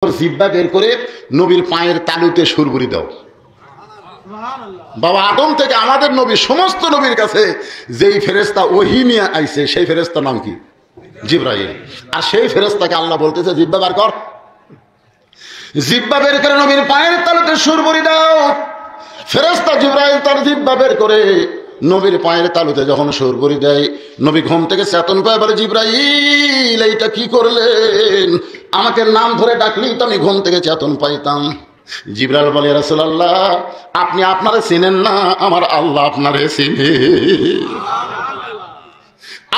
জিহ্বা বের করে নবীর পায়ের তালুতে সুরবুরি দাও। বাবা আদম থেকে আমাদের নবী সমস্ত নবীর কাছে যেই ফেরেশতা ওহী নিয়ে আইছে সেই ফেরেশতার নাম কি? জিবরাইল। আর সেই ফেরেশতাকে আল্লাহ বলতেছে জিহ্বা বের কর, জিহ্বা বের করে নবীর পায়ের তালুতে সুরবুরি দাও। ফেরেশতা জিবরাইল তার জিহ্বা বের করে নবীর পায়ের তালুতে যখন সুরবুরি দেয়, নবী ঘুম থেকে চেতন পায়, বলে জিবরাইল এইটা কি করলেন? আমাকে নাম ধরে ডাকলেই তো আমি ঘুম থেকে চেতন পাইতাম। জিবরাইল বলে রাসূলুল্লাহ আপনি আপনারে চিনেন না, আমার আল্লাহ আপনারে চিনে।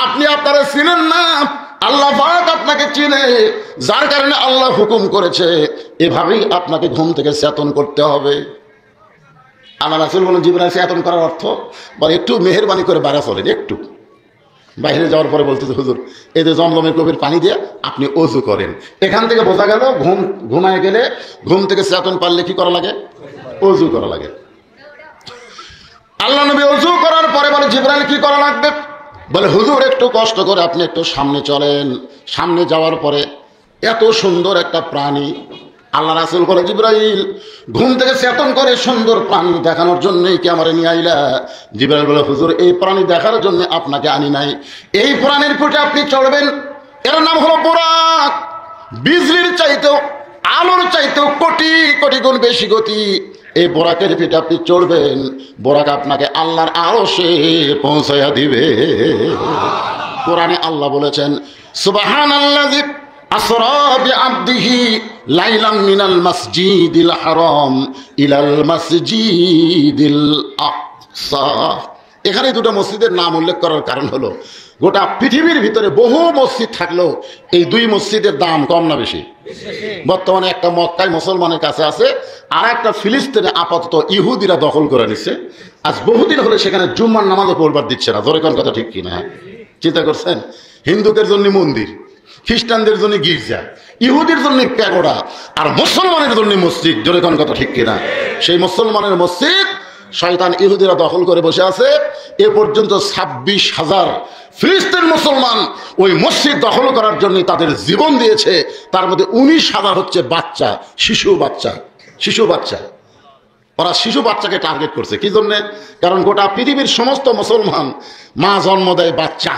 আপনি আপনারে চিনেন না, আল্লাহ পাক আপনাকে চিনে, যার কারণে আল্লাহ হুকুম করেছে এভাবেই আপনাকে ঘুম থেকে চেতন করতে হবে। আল্লাহ রাসূল বলেন জিবরাইল চেতন করার অর্থ বলে একটু মেহেরবানি করে বাইরে চলেন। একটু বাইরে যাওয়ার পরে বলতেছে হুজুর এই যে জমজমের কবির পানি দিয়ে আপনি ওযু করেন। এখান থেকে বোঝা গেল ঘুমায় গেলে ঘুম থেকে চেতন পারলে কি করা লাগে? ওযু করা লাগে। আল্লাহ নবী ওযু করার পরে বলে জিবরাইল কি করা লাগবে? বলে হুজুর একটু কষ্ট করে আপনি একটু সামনে চলেন। সামনে যাওয়ার পরে এত সুন্দর একটা প্রাণী, আল্লাহ রাসূল বলে জিবরাইল ঘুম থেকে চেতন করে সুন্দর প্রাণী দেখানোর জন্যই কি আমার নিয়ে আইলা? জিবরাইল বলে হুজুর এই প্রাণী দেখার জন্য আপনাকে আনি নাই, এই প্রাণীর পিঠে আপনি চড়বেন, এর নাম হলো বোরাক। বিজলির চাইতেও আলোর চাইতেও কোটি কোটি গুণ বেশি গতি। এই বোরাকের পিঠে আপনি চড়বেন, বোরাক আপনাকে আল্লাহর আরশে পৌঁছায়া দিবে। কোরআনে আল্লাহ বলেছেন সুবহানাল্লাযী আসরা বিআবদিহি লাইলাম মিনাল মাসজিদিল হারাম ইলাল মাসজিদিল আকসা। এখানে দুটো মসজিদের নাম উল্লেখ করার কারণ হলো গোটা পৃথিবীর ভিতরে বহু মসজিদ থাকলেও এই দুই মসজিদের দাম কম না বেশি? বর্তমানে একটা মক্কায় মুসলমানের কাছে আছে, আর একটা ফিলিস্তিনে আপাতত ইহুদিরা দখল করে নিচ্ছে। আজ বহুদিন হলে সেখানে জুম্মার নামাজও পড়বার দিচ্ছে না। ধরে কোন কথা ঠিক কিনা? চিন্তা করছেন? হিন্দুদের জন্য মন্দির, খ্রিস্টানদের জন্য গির্জা, ইহুদির জন্য প্যাগোডা, আর মুসলমানের জন্য মসজিদ। জোরে কোন কথা ঠিক কিনা? সেই মুসলমানের মসজিদ শয়তান ইহুদিরা দখল করে বসে আছে। এ পর্যন্ত 26,000 ফিলিস্তিন মুসলমান ওই মসজিদ দখল করার জন্য তাদের জীবন দিয়েছে। তার মধ্যে 19,000 হচ্ছে বাচ্চা, শিশু বাচ্চা। ওরা শিশু বাচ্চাকে টার্গেট করছে কি জন্যে? কারণ গোটা পৃথিবীর সমস্ত মুসলমান মা জন্ম দেয় বাচ্চা,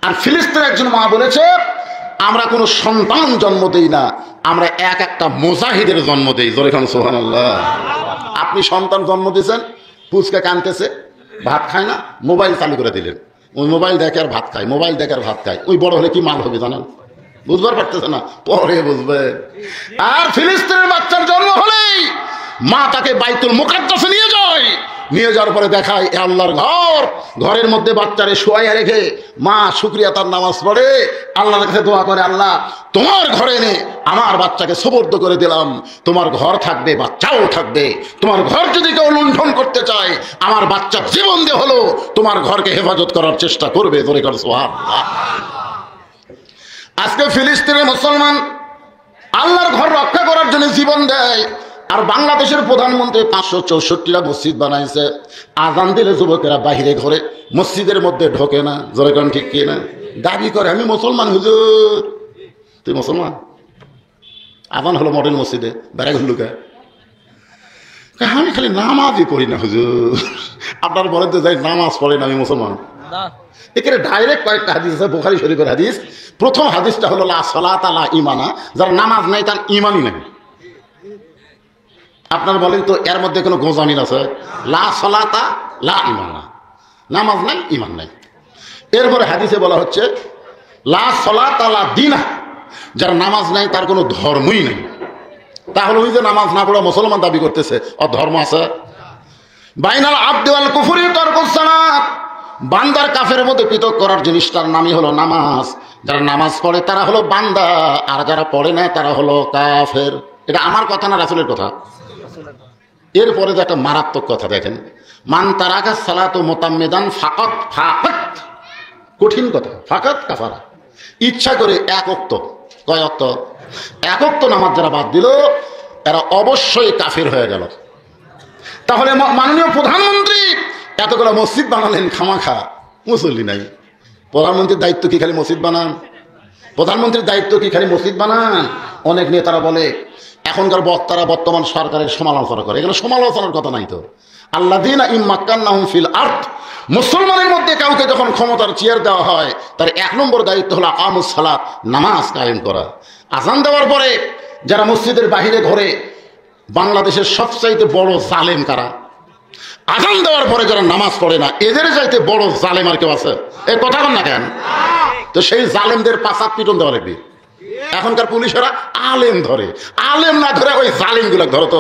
আর ফিলিস্তিনের একজন মা বলেছে আমরা কোনো সন্তান জন্ম দেই না, আমরা একটা মুজাহিদের জন্ম দেই। জোরে খান সুবহানাল্লাহ। আপনি সন্তান জন্ম দিয়েছেন, পুচকা কানতেছে, ভাত খায় না, মোবাইল চালু করে দিলেন, ওই মোবাইল দেখে আর ভাত খায়, মোবাইল দেখে আর ভাত খায়। ওই বড় হলে কি মাল হবে জানেন? বুঝবার পারতেছে না, পরে বুঝবে। আর ফিলিস্তিনের বাচ্চার জন্ম হলেই মা তাকে বাইতুল মুকাদ্দাসে নিয়ে যায়, নিয়ে যাওয়ার পরে দেখায় এ আল্লাহর ঘর, ঘরের মধ্যে বাচ্চারে শোয়াইয়া রেখে মা শুকরিয়া তার নামাজ পড়ে, আল্লাহর কাছে দোয়া করে আল্লাহ তোমার ঘরে এনে আমার বাচ্চাকে সুবর্দ করে দিলাম, তোমার ঘর থাকবে বাচ্চাও থাকবে, তোমার ঘর যদি কেউ লুণ্ঠন করতে চায় আমার বাচ্চার জীবন দিয়ে হলো তোমার ঘরকে হেফাজত করার চেষ্টা করবে। ধরে কর সুবহানাল্লাহ। আজকে ফিলিস্তিনের মুসলমান আল্লাহর ঘর রক্ষা করার জন্য জীবন দেয়, আর বাংলাদেশের প্রধানমন্ত্রী 564টা মসজিদ বানাইছে। আজান দিলে যুবকেরা বাহিরে ঘরে মসজিদের মধ্যে ঢোকে না। জোরে কোন ঠিক কি না? দাবি করে আমি মুসলমান। হুজুর তুই মুসলমান? আজান হলো মডেল মসজিদে, বেড়া ঘুরলুকা আমি খালি নামাজই পড়ি না হুজুর। আপনার বলেন তো যাই নামাজ পড়ে না আমি মুসলমান? এখানে ডাইরেক্ট কয়েকটা হাদিস আছে, বুখারী শরীফের হাদিস। প্রথম হাদিসটা হলো লা সালাতা লা ঈমানা, যার নামাজ নাই তার ঈমানই নাই। আপনার বলেন তো এর মধ্যে কোনো গোঁজামিল আছে? লা সালাতা লা ঈমানা, নামাজ নাই ঈমান নাই। এরপরে হাদিসে বলা হচ্ছে লা সালাতা লা দীনা, যার নামাজ নাই তার কোনো ধর্মই নেই। তাহলে ওই যে নামাজ না পড়া মুসলমান দাবি করতেছে ওর ধর্ম আছে? বাইনাল আবদি ওয়াল কুফরি তারকুস সালাত, বান্দার কাফের মধ্যে পৃথক করার জিনিসটার নামই হলো নামাজ। যারা নামাজ পড়ে তারা হলো বান্দা, আর যারা পড়ে না তারা হলো কাফের। এটা আমার কথা না, রাসূলের কথা। এরপরে যে একটা মারাত্মক কথা দেখেন, মান তারাকা সালাতু মুতাম্মিদান ফাকাত, কঠিন কথা, ফাকাত কাফারা। ইচ্ছা করে এক ওয়াক্ত, কয় ওয়াক্ত? এক ওয়াক্ত নামাজ যারা বাদ দিল এরা অবশ্যই কাফের হয়ে গেল। তাহলে মাননীয় প্রধানমন্ত্রী এতগুলো মসজিদ বানালেন খামাখা, মুসল্লি নাই। প্রধানমন্ত্রীর দায়িত্ব কি খালি মসজিদ বানান? প্রধানমন্ত্রীর দায়িত্ব কি খালি মসজিদ বানান? অনেক নেতারা বলে, এখনকার বক্তারা বর্তমান সরকারের সমালোচনা করে, এখানে সমালোচনার কথা নাই তো। আল্লাযীনা ইম্মাক্কান্নাহুম ফিল আরদ, মুসলমানের মধ্যে কাউকে যখন ক্ষমতার চেয়ার দেওয়া হয় তার 1 নম্বর দায়িত্ব হলো আকামুস সালাত, নামাজ কায়েম করা। আযান দেওয়ার পরে যারা মসজিদের বাহিরে ঘরে, বাংলাদেশের সবচাইতে বড় জালেম কারা? আযান দেওয়ার পরে যারা নামাজ পড়ে না, এদের চাইতে বড় জালেম আর কেউ আছে? এই কথা বল না কেন? তো সেই জালেমদের পাঁচাত পিটন দেওয়া লাগবে। এখনকার পুলিশেরা আলেম ধরে, আলেম না ধরে ওই জালিম গুলো ধরো, তো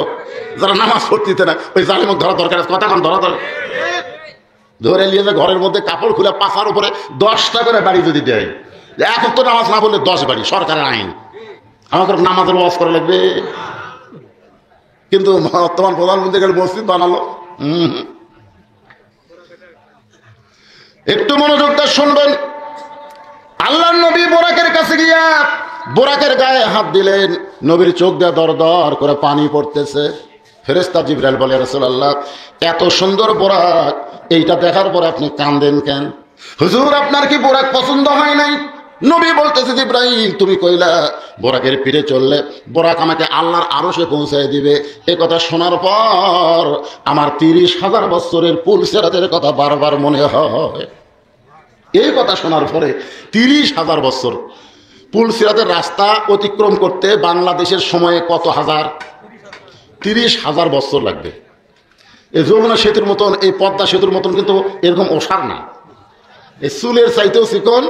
যারা নামাজ পড়তে না ওই জালিমক ধরা দরকার। কথা কন, ধরা দরকার। ধরে নিয়ে যে ঘরের মধ্যে কাপড় খুলে পাশার উপরে 10টা করে বাড়ি যদি দেয়, এখন তো নামাজ না পড়লে 10 বাড়ি, সরকারের আইন। আমাকে নামাজের ওয়াজ করা লাগবে। কিন্তু বর্তমান প্রধানমন্ত্রী গেলে মসজিদ বানালো। একটু মনোযোগ দিয়ে শুনবেন। আল্লাহর নবী বোরাকের কাছে গিয়া বোরাকের গায়ে হাত দিলেন, নবীর চোখ দিয়ে দর দর করে পানি পড়তেছে। ফেরেশতা জিবরাইল বলে, রাসূলুল্লাহ এত সুন্দর বোরাক, এইটা দেখার পর আপনি কাঁদেন কেন? হুজুর আপনার কি বোরাক পছন্দ হয় নাই? নবী বলতেছে, জিবরাইল তুমি কইলা বোরাকের পিঠে চললে বোরাক আমাকে আল্লাহর আরশে পৌঁছায় দিবে। এ কথা শোনার পর আমার 30,000 বছরের পুলসিরাতের কথা বারবার মনে হয়। এই কথা শোনার পরে 30,000 বছর পুলসিরাতের রাস্তা অতিক্রম করতে বাংলাদেশের সময়ে কত হাজার? 30,000 বছর লাগবে। এই যমুনা সেতুর মতন, এই পদ্মা সেতুর মতন কিন্তু এরকম ওসার না। এই চুলের চাইতেও চিকন,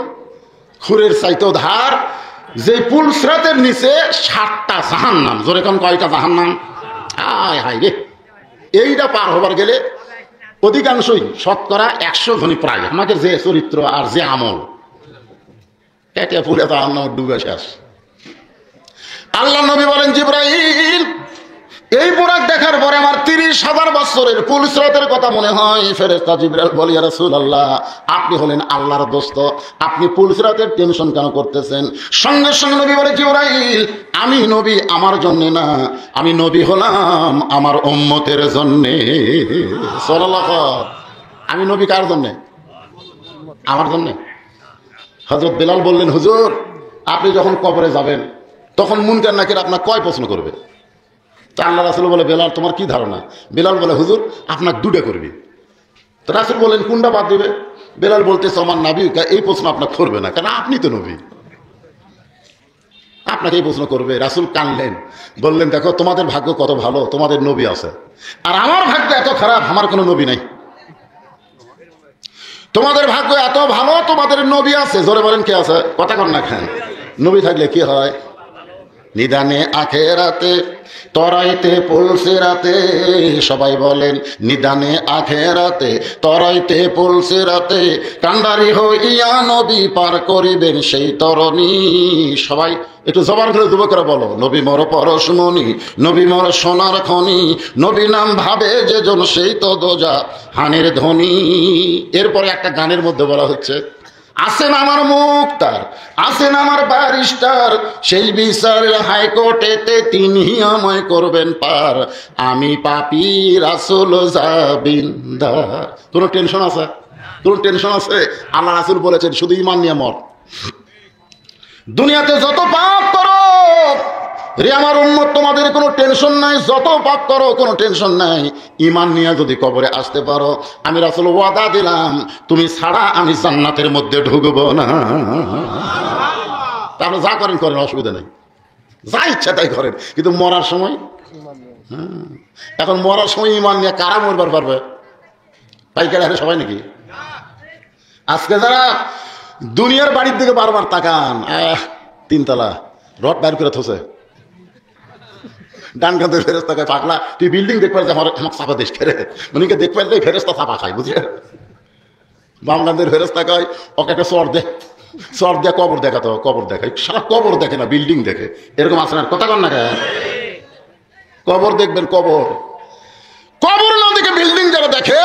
খুরের চাইতেও ধার। যে পুলসিরাতের নিচে 7টা জাহান্নাম। জোরে কোন কয়টা জাহান্নাম? হায় হায় রে! এইটা পার হবার গেলে অধিকাংশই শতকরা 100 ধনী প্রায় আমাদের যে চরিত্র আর যে আমল, এটা পুরে তো আল্লাহ ডুবে শেষ। আল্লাহ নবী বলেন, জিবরাইল এই বোরাক দেখার পরে আমার 30,000 বছরের পুলসিরাতের কথা মনে হয়। ফেরেশতা জিবরাইল বলে, ইয়া রাসূলুল্লাহ আপনি হলেন আল্লাহর দোস্ত, আপনি পুলসিরাতের টেনশন কেন করতেছেন? সঙ্গে সঙ্গে নবী বলে, জিবরাইল আমি নবী আমার জন্য না, আমি নবী হলাম আমার উম্মতের জন্য। সাল্লাল্লাহু। আমি নবী কার জন্য? আমার জন্য। হযরত বেলাল বললেন, হুজুর আপনি যখন কবরে যাবেন তখন মুনকার নাকির আপনার কয় প্রশ্ন করবে? তা আল্লাহ রাসূল বলে, বেলাল তোমার কি ধারণা? বেলাল বলে, হুজুর আপনার 2টা করবি। তো রাসূল বলেন, কোনটা বাদ দিবে? বেলাল বলতেছে, আমার নবী এই প্রশ্ন আপনার করবে না, কারণ আপনি তো নবী, আপনাকে এই প্রশ্ন করবে। রাসূল কানলেন, বললেন, দেখো তোমাদের ভাগ্য কত ভালো, তোমাদের নবী আছে, আর আমার ভাগ্য এত খারাপ, আমার কোনো নবী নাই। তোমাদের ভাগ্য এত ভালো, তোমাদের নবী আছে। জোরে বলেন কে আছে? কথা কন না খান। নবী থাকলে কি হয়? নিদানে আখেরাতে তরাইতে পুলসিরাতে, সবাই বলেন নিদানে আখেরাতে তরাইতে পুলসিরাতে, কান্ডারি হইয়া নবী পার করিবেন সেই তরণী। সবাই একটু জবান করে দুবো করে বলো, নবী মোর পরশমণি, নবী মোর সোনার খনি, নবী নাম ভাবে যে জন সেই তো দোজা হানের ধ্বনি। এরপরে একটা গানের মধ্যে বলা হচ্ছে, আছেন আমার মুক্তার, আছেন আমার ব্যারিস্টার, সেই বিচারের হাইকোর্টেতে তিনি আমায় করবেন পার, আমি পাপী রাসূল জাবিনদার। কোনো টেনশন আছে? কোনো টেনশন আছে? আল্লাহ রাসূল বলেছেন, শুধু ঈমান নিয়ে মর। দুনিয়াতে যত পাপ করো রে আমার উম্মত, তোমাদের কোনো টেনশন নাই। যত পাপ করো কোনো টেনশন নাই, ঈমান নিয়ে যদি কবরে আসতে পারো, আমি রাসূল ওয়াদা দিলাম তুমি ছাড়া আমি জান্নাতের মধ্যে ঢুকবো না। তাহলে যা করেন করেন, অসুবিধা নেই, যা ইচ্ছা তাই করেন, কিন্তু মরার সময় এখন মরার সময় ঈমান নিয়ে কারা মরবার পারবে? পাইকারি হারে সবাই নাকি? আজকে যারা দুনিয়ার বাড়ির দিকে বারবার তাকান, 3 তলা রড বাইর করে থসে, ডান কাঁধে ফেরেস্তা খায়, পাগলা তুই বিল্ডিং দেখতে পারছিস, আমার চাপা দেশ খেলে মানে দেখতে পারলে ফেরেস্তা চাপা খায়, বুঝলে? বাম কাঁধের ফেরেস্তা খায়, ওকে একটা চর দেয়া কবর দেখাতো, কবর দেখায়, সারা কবর দেখে না, বিল্ডিং দেখে। এরকম আছে না? কথা কন না কেন? কবর দেখবেন, কবর না দেখে বিল্ডিং যারা দেখে,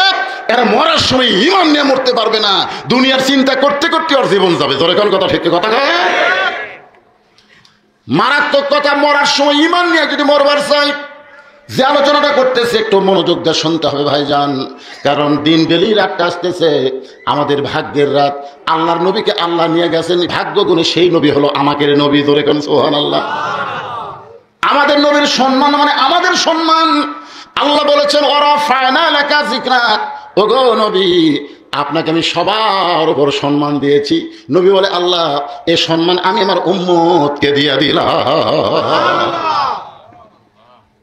এরা মরার সময় ঈমান নিয়ে মরতে পারবে না। দুনিয়ার চিন্তা করতে করতে ওর জীবন যাবে। ধরে কোন কথা ঠিক কথা কয়? মারাত্মক কথা, মরার সময় ঈমান নিয়ে যদি মরবার চাই, যে আলোচনাটা করতেছে একটু মনোযোগ দিয়ে শুনতে হবে ভাইজান, কারণ দিন বেলি রাতটা আসতেছে, আমাদের ভাগ্যের রাত। আল্লাহর নবীকে আল্লাহ নিয়ে গেছেন, ভাগ্য গুণে সেই নবী হলো আমাদের নবী। ধরে কেন সুবহানাল্লাহ। আমাদের নবীর সম্মান মানে আমাদের সম্মান। আল্লাহ বলেছেন ওয়ারাফা'না লাকা যিকরাক, ওগো নবী আপনাকে আমি সবার উপর সম্মান দিয়েছি। নবী বলে আল্লাহ এই সম্মান আমি আমার উম্মতকে দিয়ে দিলাম।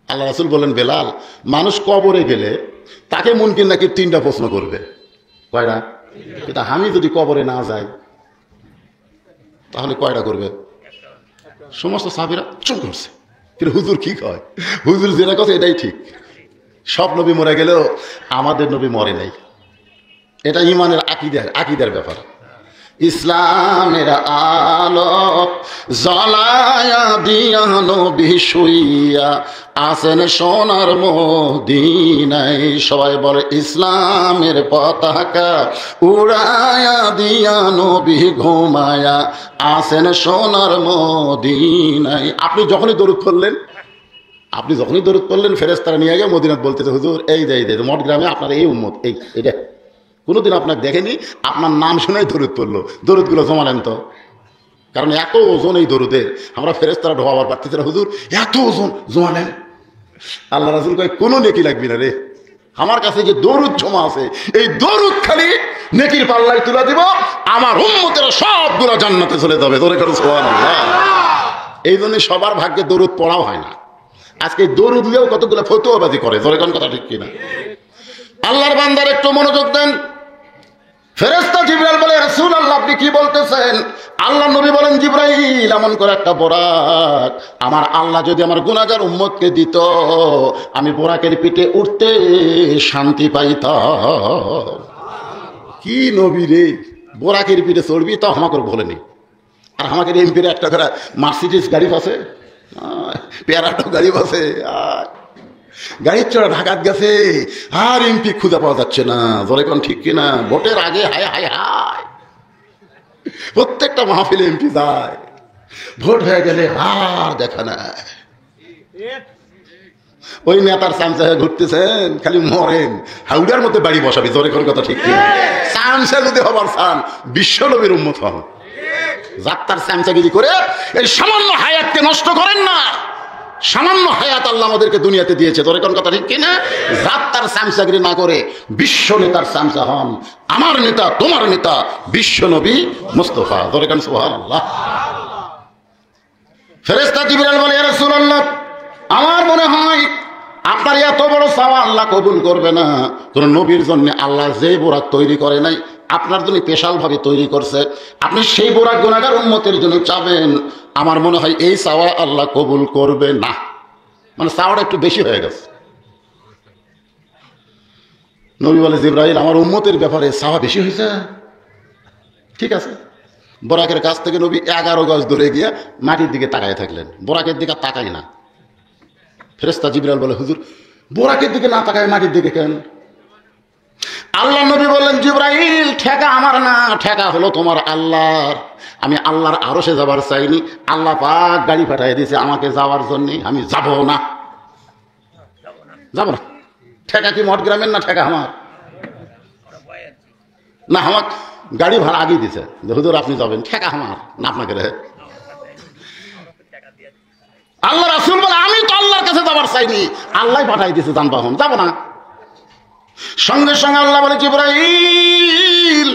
আল্লাহ রাসূল বলেন বেলাল, মানুষ কবরে গেলে তাকে মুনকির নাকির 3টা প্রশ্ন করবে। কয়টা? কিন্তু আমি যদি কবরে না যাই তাহলে কয়টা করবে? সমস্ত সাহাবীরা চুপ করছে। কিন্তু হুজুর কি কয়? হুজুর যেটা কথা এটাই ঠিক। সব নবী মরে গেলেও আমাদের নবী মরে নাই। এটা ইমানের আকীদার ব্যাপার। ইসলামের আলো জ্বালায়া দিয়া নবী শুইয়া আছেন সোনার মদিনায়। সবাই বলে ইসলামের পতাকা উড়ায়া দিয়া নবী ঘুমায়া আছেন সোনার মদিনায়। আপনি যখনই দরুদ পড়লেন ফেরেশতারা নিয়ে গিয়ে মদিনাত বলতেছে হুজুর এই যে মঠ গ্রামে আপনার এই উম্মত এইটা কোনোদিন আপনাকে দেখেনি, আপনার নাম শুনেই দরুদ পড়লো। দরুদগুলো জমালেন তো, কারণ এত ওজন এই দরুদের, আমরা ফেরেশতারা ঢোয়াবার পারতেছি না। হুজুর এত ওজন জমালেন। আল্লাহ রাসূল কয় কোনো নেকি লাগবে না রে, আমার কাছে যে দরুদ জমা আছে এই দরুদ খালি নেকির পাল্লায় তুলে দিব, আমার উম্মতেরা সবগুলো জান্নাতে চলে যাবে। ধরে করো সুবহানাল্লাহ। এই জন্য সবার ভাগ্যে দরুদ পড়াও হয় না। আজকে দরুদ নিয়েও কতগুলো ফতোয়াবাজি করে। ধরে কোন কথা ঠিক কিনা? আল্লাহর বান্দার একটু মনোযোগ দেন। ফেরেশতা জিবরাইল বলে রাসূলুল্লাহ আপনি কি বলতেছেন? আল্লাহ নবী বলেন জিবরাইল এমন করে একটা বোরাক আমার আল্লাহ যদি আমার গুনাহগার উম্মতকে দিত, আমি বোরাকের পিঠে উঠতে শান্তি পাইতাম। কি নবী রে, বোরাকের পিঠে চড়বি? তো আমাকে বলেনি। আর আমাকে এমপির একটা করে মার্সিডিজ গাড়ি আছে, পেয়ারাটো গাড়ি আছে, গাড়ির চড়া ঢাকাত গেছে, আর এমপি খুঁজে পাওয়া যাচ্ছে না। জোরে কোন ঠিক কিনা? ভোটের আগে হায় হায় হায় প্রত্যেকটা মাহফিলে এমপি যায়, ভোট হয়ে গেলে আর দেখা নাই। ওই নেতার চামচা ঘুরতেছেন, খালি মরেন, হাউডার মধ্যে বাড়ি বসাবি। জোরে কোন কথা ঠিক কিনা? চামচা যদি হবার চান বিশ্ব নবীর উম্মত হন। যাত্রার চামচাগিরি করে এই সামান্য হায়াতকে নষ্ট করেন না। সামান্য হায়াত আল্লাহ আমাদেরকে দুনিয়াতে দিয়েছে। তোর কোন কথা ঠিক কিনা? যাত্রার চামচাগিরি না করে বিশ্ব নেতার চামচা হন। আমার নেতা, তোমার নেতা বিশ্ব নবী মুস্তাফা। তোর কোন সুবহানাল্লাহ। ফেরেশতা জিবরাইল বলে ইয়া রাসূলুল্লাহ আমার মনে হয় আপনার এত বড় চাওয়া আল্লাহ কবুল করবে না। কোন নবীর জন্য আল্লাহ যে বোরাক তৈরি করে নাই আপনার জন্য স্পেশাল ভাবে তৈরি করছে, আপনি সেই বোরাক গুনাহগার উম্মতের জন্য চাবেন, আমার মনে হয় এই চাওয়া আল্লাহ কবুল করবে না। মানে চাওয়াটা একটু বেশি হয়ে গেছে। নবী বলে জিবরাইল আমার উম্মতের ব্যাপারে চাওয়া বেশি হয়েছে। ঠিক আছে। বোরাকের কাছ থেকে নবী 11 গজ দূরে গিয়ে মাটির দিকে তাকায় থাকলেন, বোরাকের দিকে তাকায় না। ফেরেশতা জিবরাইল বলে হুজুর বোরাকের দিকে না তাকায় মাটির দিকে কেন? আল্লাহ নবী বললেন জিবরাইল ঠেকা আমার না, ঠেকা হলো তোমার আল্লাহর। আমি আল্লাহর আরশে যাবার চাইনি, আল্লাহ পাক গাড়ি পাঠিয়ে দিয়েছে আমাকে যাওয়ার জন্য, আমি যাব না। ঠেকা কি মঠ গ্রামের না ঠেকা আমার? না আমার গাড়ি ভাড়া আগেই দিছে, হুজুর আপনি যাবেন, ঠেকা আমার না আপনাকে রে। আল্লাহ রাসূল বলে আমি তো আল্লাহর কাছে যাবার চাইনি, আল্লাহ পাঠাই দিয়েছে যানবাহন, যাব না। সঙ্গে সঙ্গে আল্লাহ বলে জিবরাইল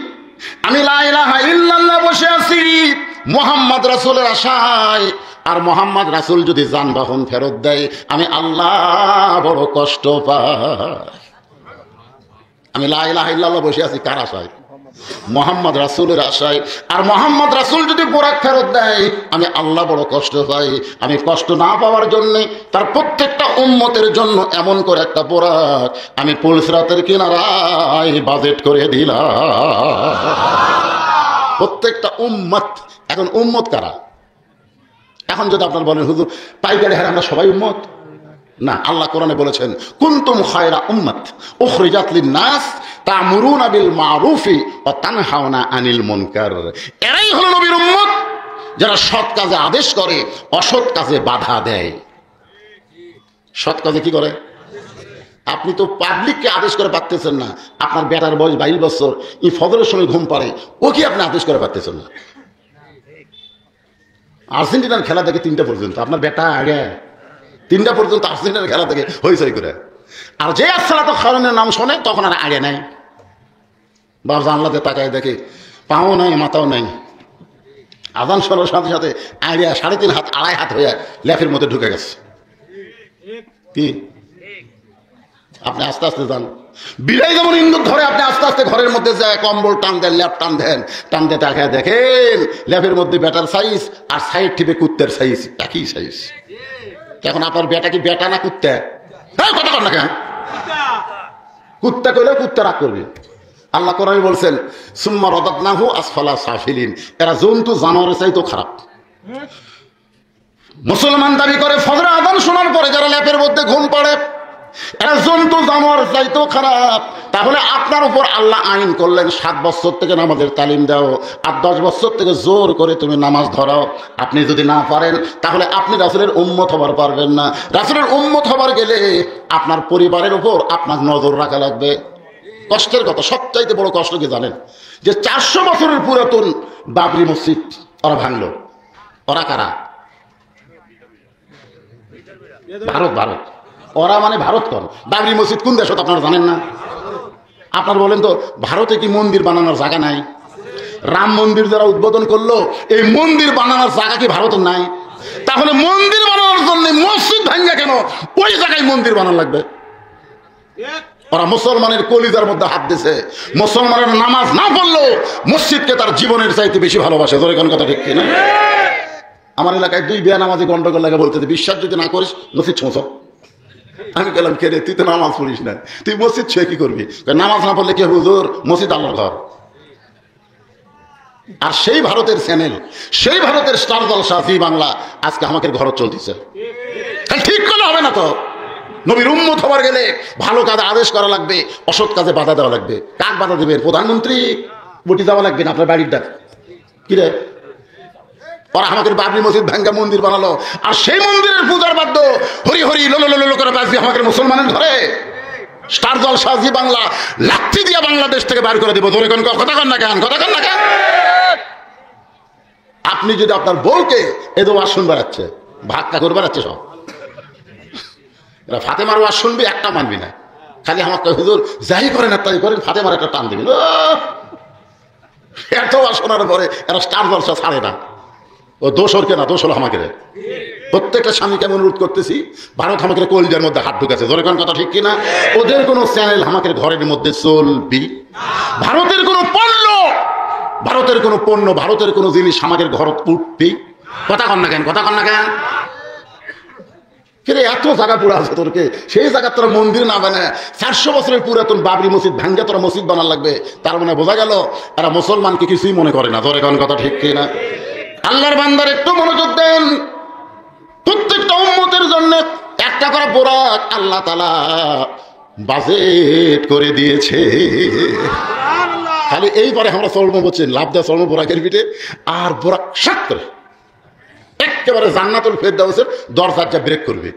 আমি লা ইলাহা ইল্লাল্লাহ বসে আছি মুহাম্মদ রাসূলের আশায়, আর মোহাম্মদ রাসূল যদি যানবাহন ফেরত দেয় আমি আল্লাহ বড় কষ্ট পাই। আমি লা ইলাহা ইল্লাল্লাহ বসে আছি কার আশায়? মোহাম্মদ রাসূলের আশায়। আর মোহাম্মদ রাসূল যদি বোরাক ফেরত দেয় আমি আল্লাহ বড় কষ্ট পাই। আমি কষ্ট না পাওয়ার জন্য তার প্রত্যেকটা উম্মতের জন্য এমন করে একটা বোরাক আমি পুলসরাতের কিনারায় বাজেট করে দিলাম। প্রত্যেকটা উম্মত। এখন উম্মত কারা? এখন যদি আপনার বলেন হুজুর পাইকারি হারে আমরা সবাই উম্মত, না, আল্লাহ কোরআনে বলেছেন কুনতুম খায়রা উম্মাত উখরিজাত লিন-নাস তা'মুরুনা বিল মা'রুফি ওয়া তানহাউনা আনিল মুনকার। এরাই হলো নবীর উম্মত, যারা সৎ কাজে আদেশ করে, অসৎ কাজে বাধা দেয়। সৎ কাজে কি করে? আপনি তো পাবলিককে আদেশ করে পারতেছেন না। আপনার বেটার বয়স 22 বছর, এই ফজরের সময় ঘুম পাড়ে, ও কি আপনি আদেশ করে পারতেছেন না? আর্জেন্টিনার খেলা দেখে 3টা পর্যন্ত, আপনার বেটা আগে 3টা পর্যন্ত আর্জেন্টিনার খেলা দেখে হইচই করে। আর যে আসসালাতু খায়রুনের নাম শোনে তখন আর আগে নাই, বাপ জানলাতে তাকায় দেখে পাও নাই মাথাও নাই, আজান শোনার সাথে সাথে আইডিয়া 3.5 হাত 2.5 হাত হয়ে ল্যাফের মধ্যে ঢুকে গেছে। কি আপনি আস্তে আস্তে যান, বিলাই যেমন ইন্দুর ধরে আপনি আস্তে আস্তে ঘরের মধ্যে যায় কম্বল টান দেন, ল্যাপ টান দেন, টান দিয়ে তাকায় দেখেন ল্যাপের মধ্যে বেটার সাইজ আর সাইড টিপে কুত্তের সাইজ, একই সাইজ। এখন আপনার বেটা কি বেটা না কুত্তা? হ্যাঁ কথা কর না কেন? কুত্তা কইলেও কুত্তা রাগ করবে। আল্লাহ কোরআনে বলছেন সুম্মা রাদাদনাহু আসফালা সাফিলিন, এরা জন্তু জানোয়ারের চাইতেও খারাপ। মুসলমান দাবি করে ফজর আযান শোনার পরে যারা ল্যাপের মধ্যে ঘুম পাড়ে এরা জন্তু জানোয়ার চাইতেও খারাপ। তাহলে আপনার উপর আল্লাহ আইন করলেন 7 বছর থেকে নামাজের তালিম দাও, আর 10 বছর থেকে জোর করে তুমি নামাজ ধরাও। আপনি যদি না পারেন তাহলে আপনি রাসূলের উম্মত হবার পারবেন না। রাসূলের উম্মত হবার গেলে আপনার পরিবারের উপর আপনার নজর রাখা লাগবে। কষ্টের কথা, সবচাইতে বড় কষ্ট কি জানেন? যে 400 বছরের পুরাতন বাবরি মসজিদ ওরা ভাঙলো। ওরা কারা? ভারত। ওরা মানে ভারত কোন? বাবরি মসজিদ কোন দেশ আপনারা জানেন না? আপনার বলেন তো ভারতে কি মন্দির বানানোর জায়গা নাই? রাম মন্দির যারা উদ্বোধন করলো এই মন্দির বানানোর জায়গা কি ভারতের নাই? তাহলে মন্দির বানানোর জন্য মসজিদ ভাঙ্গা কেন? ওই জায়গায় মন্দির বানানো লাগবে। ওরা মুসলমানের কলিজার মধ্যে হাত দিছে। মুসলমানের নামাজ না পড়লো মসজিদকে তার জীবনের চাইতে বেশি ভালোবাসে। ধরে কোন কথা ঠিক কিনা? আমার এলাকায় 2 বিয়া নামাজি গন্ডগোল লাগে, বলতে বিশ্বাস যদি না করিস মসজিদ ছোঁচ। আমি গেলাম কে রে, তুই তো নামাজ পড়িস না, তুই মসজিদ ছুঁয়ে কি করবি? নামাজ না পড়লে কি হুজুর? মসজিদ আল্লাহর ঘর। আর সেই ভারতের চ্যানেল, সেই ভারতের স্টার জলসা জি বাংলা আজকে আমাকে ঘর চলতেছে। ঠিক করলে হবে না তো। নবীর উম্মত হবার গেলে ভালো কাজে আদেশ করা লাগবে, অসৎ কাজে বাধা দেওয়া লাগবে। কাক বাধা দেবেন? প্রধানমন্ত্রী বটি যাওয়া লাগবে না আপনার বাড়ির ডাক কি রে? ওরা আমাদের বাবরি মসজিদ ভাঙ্গা মন্দির বানালো, আর সেই মন্দিরের পূজার বাদ্য হরি হরি লোলো করে বাজবে আমাদের মুসলমানের ঘরে। স্টার জলসা জি বাংলা লাঠি দিয়া বাংলাদেশ থেকে বের করে দিব। ধরে কোন কথা কন না কেন? কথা কন না কেন? আপনি যদি আপনার বউকে এদো ওয়াজ শুন বেড়াচ্ছে, ভাগটা করে বেড়াচ্ছে সব, এরা ফাতেমার ওয়াজ শুনবি একটা মানবি না, খালি আমার হুজুর যাই করেন তাই করেন, ফাতেমার একটা টান দিবি। এত ওয়াজ শোনার পরে এরা স্টার জলসা ছাড়ে না। ও দোষর কেনা, দোষ হলো আমাকে। প্রত্যেকটা স্বামীকে আমি অনুরোধ করতেছি, ভারত আমাকে কলিজার মধ্যে হাত ঢুকেছে। ধরে কোন কথা ঠিক কিনা? ওদের কোনো চ্যানেল আমাদের ঘরের মধ্যে চলবি। ভারতের কোনো পণ্য, ভারতের কোনো পণ্য, ভারতের কোনো জিনিস আমাদের ঘর উঠবি। কথা কন না কেন? কথা কন না কেন? কিরে এত জায়গা পুরো আছে তোরকে, সেই জায়গা তোরা মন্দির না বানায় 400 বছরের পুরাতন বাবরি মসজিদ ভাঙ্গা তোরা মসজিদ বানার লাগবে। তার মানে বোঝা গেল এরা মুসলমানকে কিছুই মনে করে না। ধরে কোন কথা ঠিক কিনা? আল্লাহর বান্দার একটু মনোযোগ দেন। প্রত্যেকটা উম্মতের জন্য একটা করে বোরাক আল্লাহ তাআলা বাজেট করে দিয়েছে। খালি এইবারে আমরা চলবো বলছেন, লাভ দেওয়া চলবো বোরাকের পিঠে, আর বোরাক সাত করে একেবারে জান্নাতুল ফেরদাউসের দরজাটা ব্রেক করবে।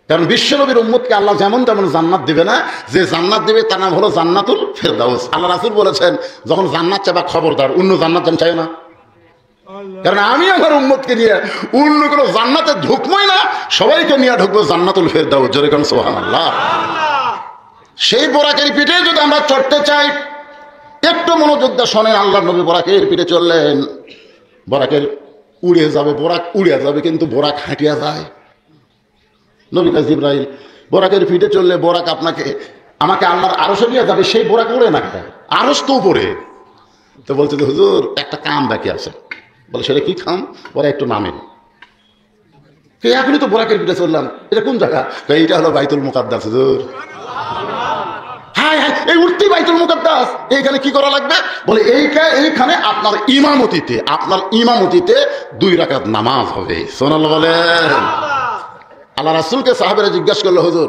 কারণ বিশ্বনবীর উম্মতকে আল্লাহ যেমন তেমন জান্নাত দেবে না, যে জান্নাত দেবে তার নাম হলো জান্নাতুল ফেরদাউস। আল্লাহ রাসূল বলেছেন যখন জান্নাত চাইবা খবরদার অন্য জান্নাত যেন চাই না। কারণ আমি আমার উম্মতকে নিয়ে অন্য কোনো জান্নাতে ঢুকবোই না, সবাইকে নিয়ে ঢুকবো জান্নাতুল ফেরদাউস। জোরে কোন সুবহানাল্লাহ। সেই বোরাকের পিঠে যদি আমরা চড়তে চাই, একটু মনোযোগ দিয়ে শোনেন। আল্লাহর নবী বোরাকের পিঠে চললেন, বোরাকের উড়ে যাবে, বোরাক উড়ে যাবে, কিন্তু বোরাক হাঁটিয়া যায়। নবী জিবরাইল বোরাকের পিঠে চললে বোরাক আমাকে আল্লাহর আরশে নিয়ে যাবে, সেই বোরাক উড়ে না, আরশ তো উপরে। তো বলছে হুজুর একটা কাম বাকি আছে। বলে সেটা কি কাম? ওরা একটু নামেন। এখনই তো বোরাকের পিঠে চললাম, এটা কোন জায়গা? এইটা হলো বাইতুল মুকাদ্দাস। হুজুর হ্যাঁ হ্যাঁ, এই উঠতেই বাইতুল মুকাদ্দাস। এইখানে কি করা লাগবে? বলে এইখানে আপনার ইমামতিতে 2 রাকাত নামাজ হবে। সুবহানাল্লাহ বলেন। আল্লাহ রাসূলকে সাহাবারা জিজ্ঞাসা করলো, হুজুর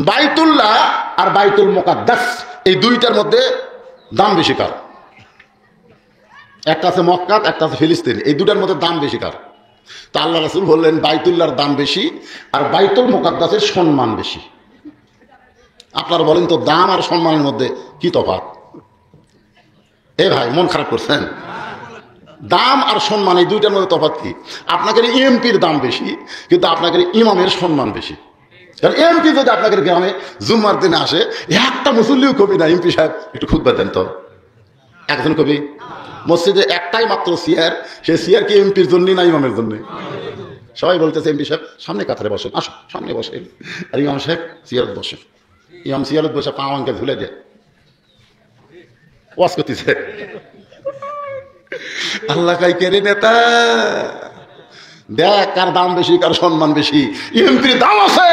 বাইতুল্লাহ আর বাইতুল মুকাদ্দাস এই দুইটার মধ্যে দাম বেশি কার? একটা আছে মক্কা, একটা আছে ফিলিস্তিন, এই দুটার মধ্যে দাম বেশি কার? তা আল্লাহ রাসূল বললেন বাইতুল্লাহর দাম বেশি আর বাইতুল মুকাদ্দাসের সম্মান বেশি। আপনারা বলেন তো দাম আর সম্মানের মধ্যে কি তফাৎ? এ ভাই মন খারাপ করছেন? দাম আর সম্মান এই দুইটার মধ্যে তফাৎ কি? আপনাদের এমপির দাম বেশি কিন্তু আপনাদের ইমামের সম্মান বেশি। কারণ এমপি যদি আপনাদের গ্রামে জুম্মার দিনে আসে, একটা মুসল্লিও কবি না, এমপি সাহেব একটু খুতবা দেন তো, একজন কবি। মসজিদে একটাই মাত্র চেয়ার, সে চেয়ার কি এমপির জন্য না ইমামের জন্য? সবাই বলতেছে এমপি সাহেব সামনে কাতারে বসেন, আসো সামনে বসে। আর ইমাম সাহেব চেয়ারত বসে, ইমাম চেয়ারত বসে পা আঙ্কে ঝুলে দেয়, ওয়াজ করতেছে। আল্লাহ কাই কেড়ে নেতা দেখ কার দাম বেশি, কার সম্মান বেশি। এমপির দাম আছে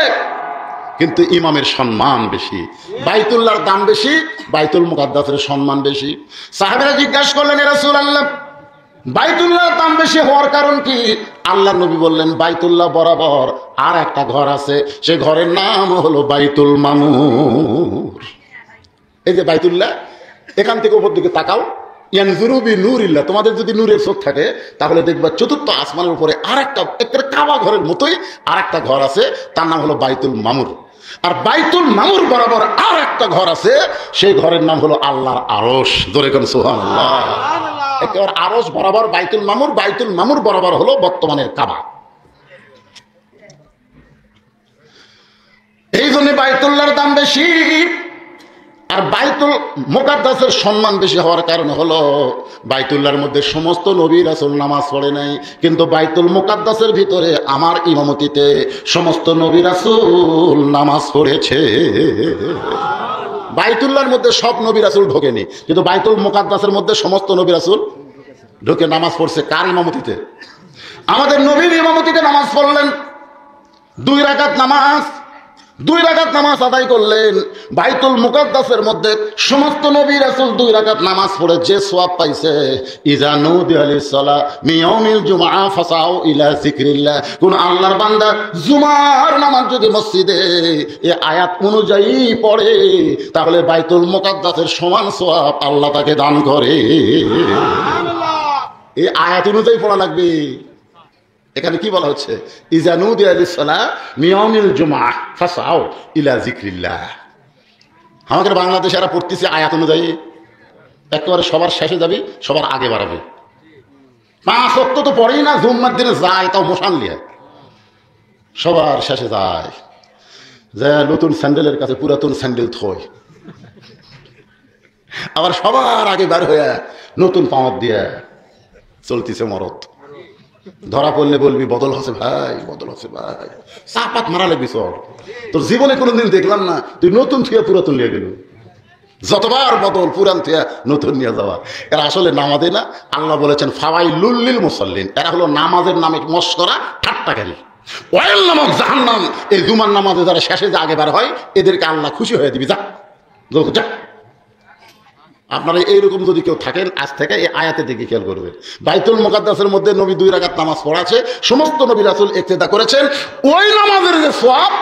কিন্তু ইমামের সম্মান বেশি। বাইতুল্লাহর দাম বেশি, বাইতুল মুকাদ্দাসের সম্মান বেশি। সাহাবীরা জিজ্ঞাসা করলেন, ইয়া রাসূলুল্লাহ বাইতুল্লাহর দাম বেশি হওয়ার কারণ কি? আল্লাহ নবী বললেন, বাইতুল্লাহ বরাবর আর একটা ঘর আছে, সে ঘরের নাম হলো বাইতুল মামুর। এই যে বাইতুল্লাহ, এখান থেকে উপর দিকে তাকাও, ইয়ানজুরু বিনূরিল্লাহ, তোমাদের যদি নূরের চোখ থাকে তাহলে দেখবা চতুর্থ আসমানের উপরে আর একটা কাবা ঘরের মতোই আর একটা ঘর আছে, তার নাম হলো বাইতুল মামুর। আর বাইতুল মামুর বরাবর আর একটা ঘর আছে, সেই ঘরের নাম হলো আল্লাহর আরশ। জোরে কোন সুবহানাল্লাহ। একেবারে আরশ বরাবর বাইতুল মামুর, বাইতুল মামুর বরাবর হলো বর্তমানের কাবা। এই জন্য বাইতুল্লাহর দাম বেশি আর বাইতুল মুকাদ্দাসের সম্মান বেশি হওয়ার কারণ হলো বাইতুল্লাহর মধ্যে সমস্ত নবী রাসূল নামাজ পড়ে নাই, কিন্তু বাইতুল মুকাদ্দাসের ভিতরে আমার ইমামতিতে সমস্ত নবী রাসূল নামাজ পড়েছে। বাইতুল্লাহর মধ্যে সব নবী রাসূল ঢোকেনি, কিন্তু বাইতুল মুকাদ্দাসের মধ্যে সমস্ত নবী রাসূল ঢোকে নামাজ পড়ছে। কার ইমামতিতে? আমাদের নবীর ইমামতিতে নামাজ পড়লেন। 2 রাকাত নামাজ, 2 রাকাত নামাজ আদায় করলেন। বাইতুল মুকাদ্দাসের মধ্যে সমস্ত নবী রাসূল 2 রাকাত নামাজ পড়ে যে সওয়াব পাইছে, ইজা নুদিয়া লিস-সালাহ মিন ইয়াউমিল জুমআহ ফাসাউ ইলা যিকরিল্লাহ। কোন আল্লাহর বান্দা জুমার নামাজ যদি মসজিদে এই আয়াত অনুযায়ী পড়ে, তাহলে বাইতুল মুকাদ্দাসের সমান সওয়াব আল্লাহ তাকে দান করে। সুবহানাল্লাহ। এই আয়াত অনুযায়ী পড়া লাগবে। এখানে কি বলা হচ্ছে? ইজা নুদিয়া লিস-সালাহ মিন ইয়াউমিল জুমআহ ফাসাউ ইলা যিকরিল্লাহ। আমাদের বাংলাদেশে এরা পড়তেছে আয়াত অনুযায়ী, একেবারে সবার শেষে যাবি, সবার আগে বাড়াবে। 5 ওয়াক্ত তো পড়েই না, জুম্মার দিনে যায় তাও মোশান লিয়ে, সবার শেষে যায়, যে নতুন স্যান্ডেলের কাছে পুরাতন স্যান্ডেল থয়, আবার সবার আগে বার হয়ে নতুন পাওয়ার দিয়ে চলতেছে মরদ। ধরা পড়লে বলবি বদল হচ্ছে ভাই, বদল হচ্ছে ভাই, চাপাত মারা লাগবি। চল, তোর জীবনে কোনোদিন দেখলাম না তুই নতুন থুয়া পুরাতন নিয়ে গেল। যতবার বদল, পুরান থুয়া নতুন নিয়ে যাওয়া। এরা আসলে নামাজে না। আল্লাহ বলেছেন ফাওয়াইলুল লিল মুসাল্লিন, এরা হলো নামাজের নামে মস্করা ঠাট্টাকারী। ওয়াইল নামক জাহান্নাম, এই জুমার নামাজে যারা শেষে যে আগে বার হয়, এদেরকে আল্লাহ খুশি হয়ে দিবি, যা যা। আপনারা এইরকম যদি কেউ থাকেন, আজ থেকে এই আয়াতের দিকে খেয়াল করবেন। বাইতুল মুকাদ্দাসের মধ্যে নবী 2 রাকাত নামাজ পড়াছে, সমস্ত নবী রাসূল ইক্তেদা করেছেন। ওই নামাজের যে সওয়াব,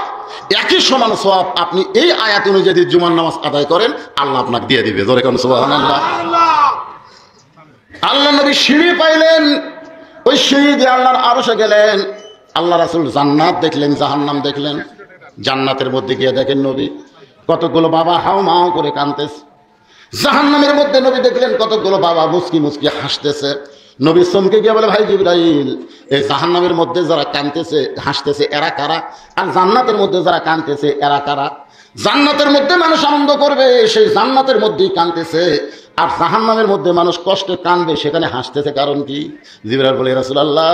একই সমান সওয়াব আপনি এই আয়াত অনুযায়ী যদি জুমার নামাজ আদায় করেন, আল্লাহ আপনাকে দিয়ে দিবে। জোরে কোন সুবহানাল্লাহ। আল্লাহ নবী সিঁড়ি পাইলেন, ওই সিঁড়ি দিয়ে আল্লাহর আরশে গেলেন। আল্লাহ রাসূল জান্নাত দেখলেন, জাহান্নাম দেখলেন। জান্নাতের মধ্যে গিয়ে দেখেন নবী কতগুলো বাবা হাও মাও করে কাঁদতেছে। জাহান্নামের মধ্যে নবী দেখলেন কতগুলো বাবা মুস্কি মুস্কি হাসতেছে। নবী চমকে গিয়ে বলে, ভাই জিবরাইল, এই জাহান্নামের মধ্যে যারা কাঁদতেছে হাসতেছে এরা কারা? আর জান্নাতের মধ্যে যারা কাঁদতেছে এরা কারা? জান্নাতের মধ্যে মানুষ আনন্দ করবে, সেই জান্নাতের মধ্যেই কাঁদতেছে। আর জাহান্নামের মধ্যে মানুষ কষ্টে কাঁদবে, সেখানে হাসতেছে কারণ কি? জিবরাইল বলে, রাসূলুল্লাহ,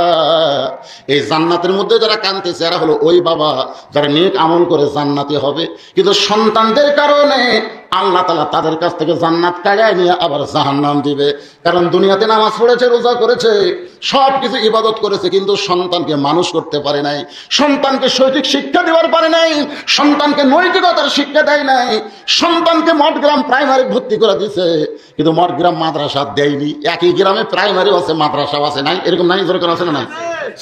এই জান্নাতের মধ্যে যারা কাঁদতেছে এরা হলো ওই বাবা যারা নেক আমল করে জান্নাতি হবে, কিন্তু সন্তানদের কারণে আল্লাহ তাআলা তাদের কাছ থেকে জান্নাত কাড়িয়ে নিয়ে আবার জাহান্নাম দিবে। কারণ দুনিয়াতে নামাজ পড়েছে, রোজা করেছে, সব কিছু ইবাদত করেছে, কিন্তু সন্তানকে মানুষ করতে পারে নাই, সন্তানকে সঠিক শিক্ষা দেওয়ার পারে নাই, সন্তানকে নৈতিকতার শিক্ষা দেয় নাই, সন্তানকে মঠগ্রাম প্রাইমারি ভর্তি করে দিছে, কিন্তু মঠগ্রাম মাদ্রাসা দেয়নি। একই গ্রামে প্রাইমারি আছে, মাদ্রাসাও আছে, নাই? এরকম নাই? যেরকম আছে না নাই?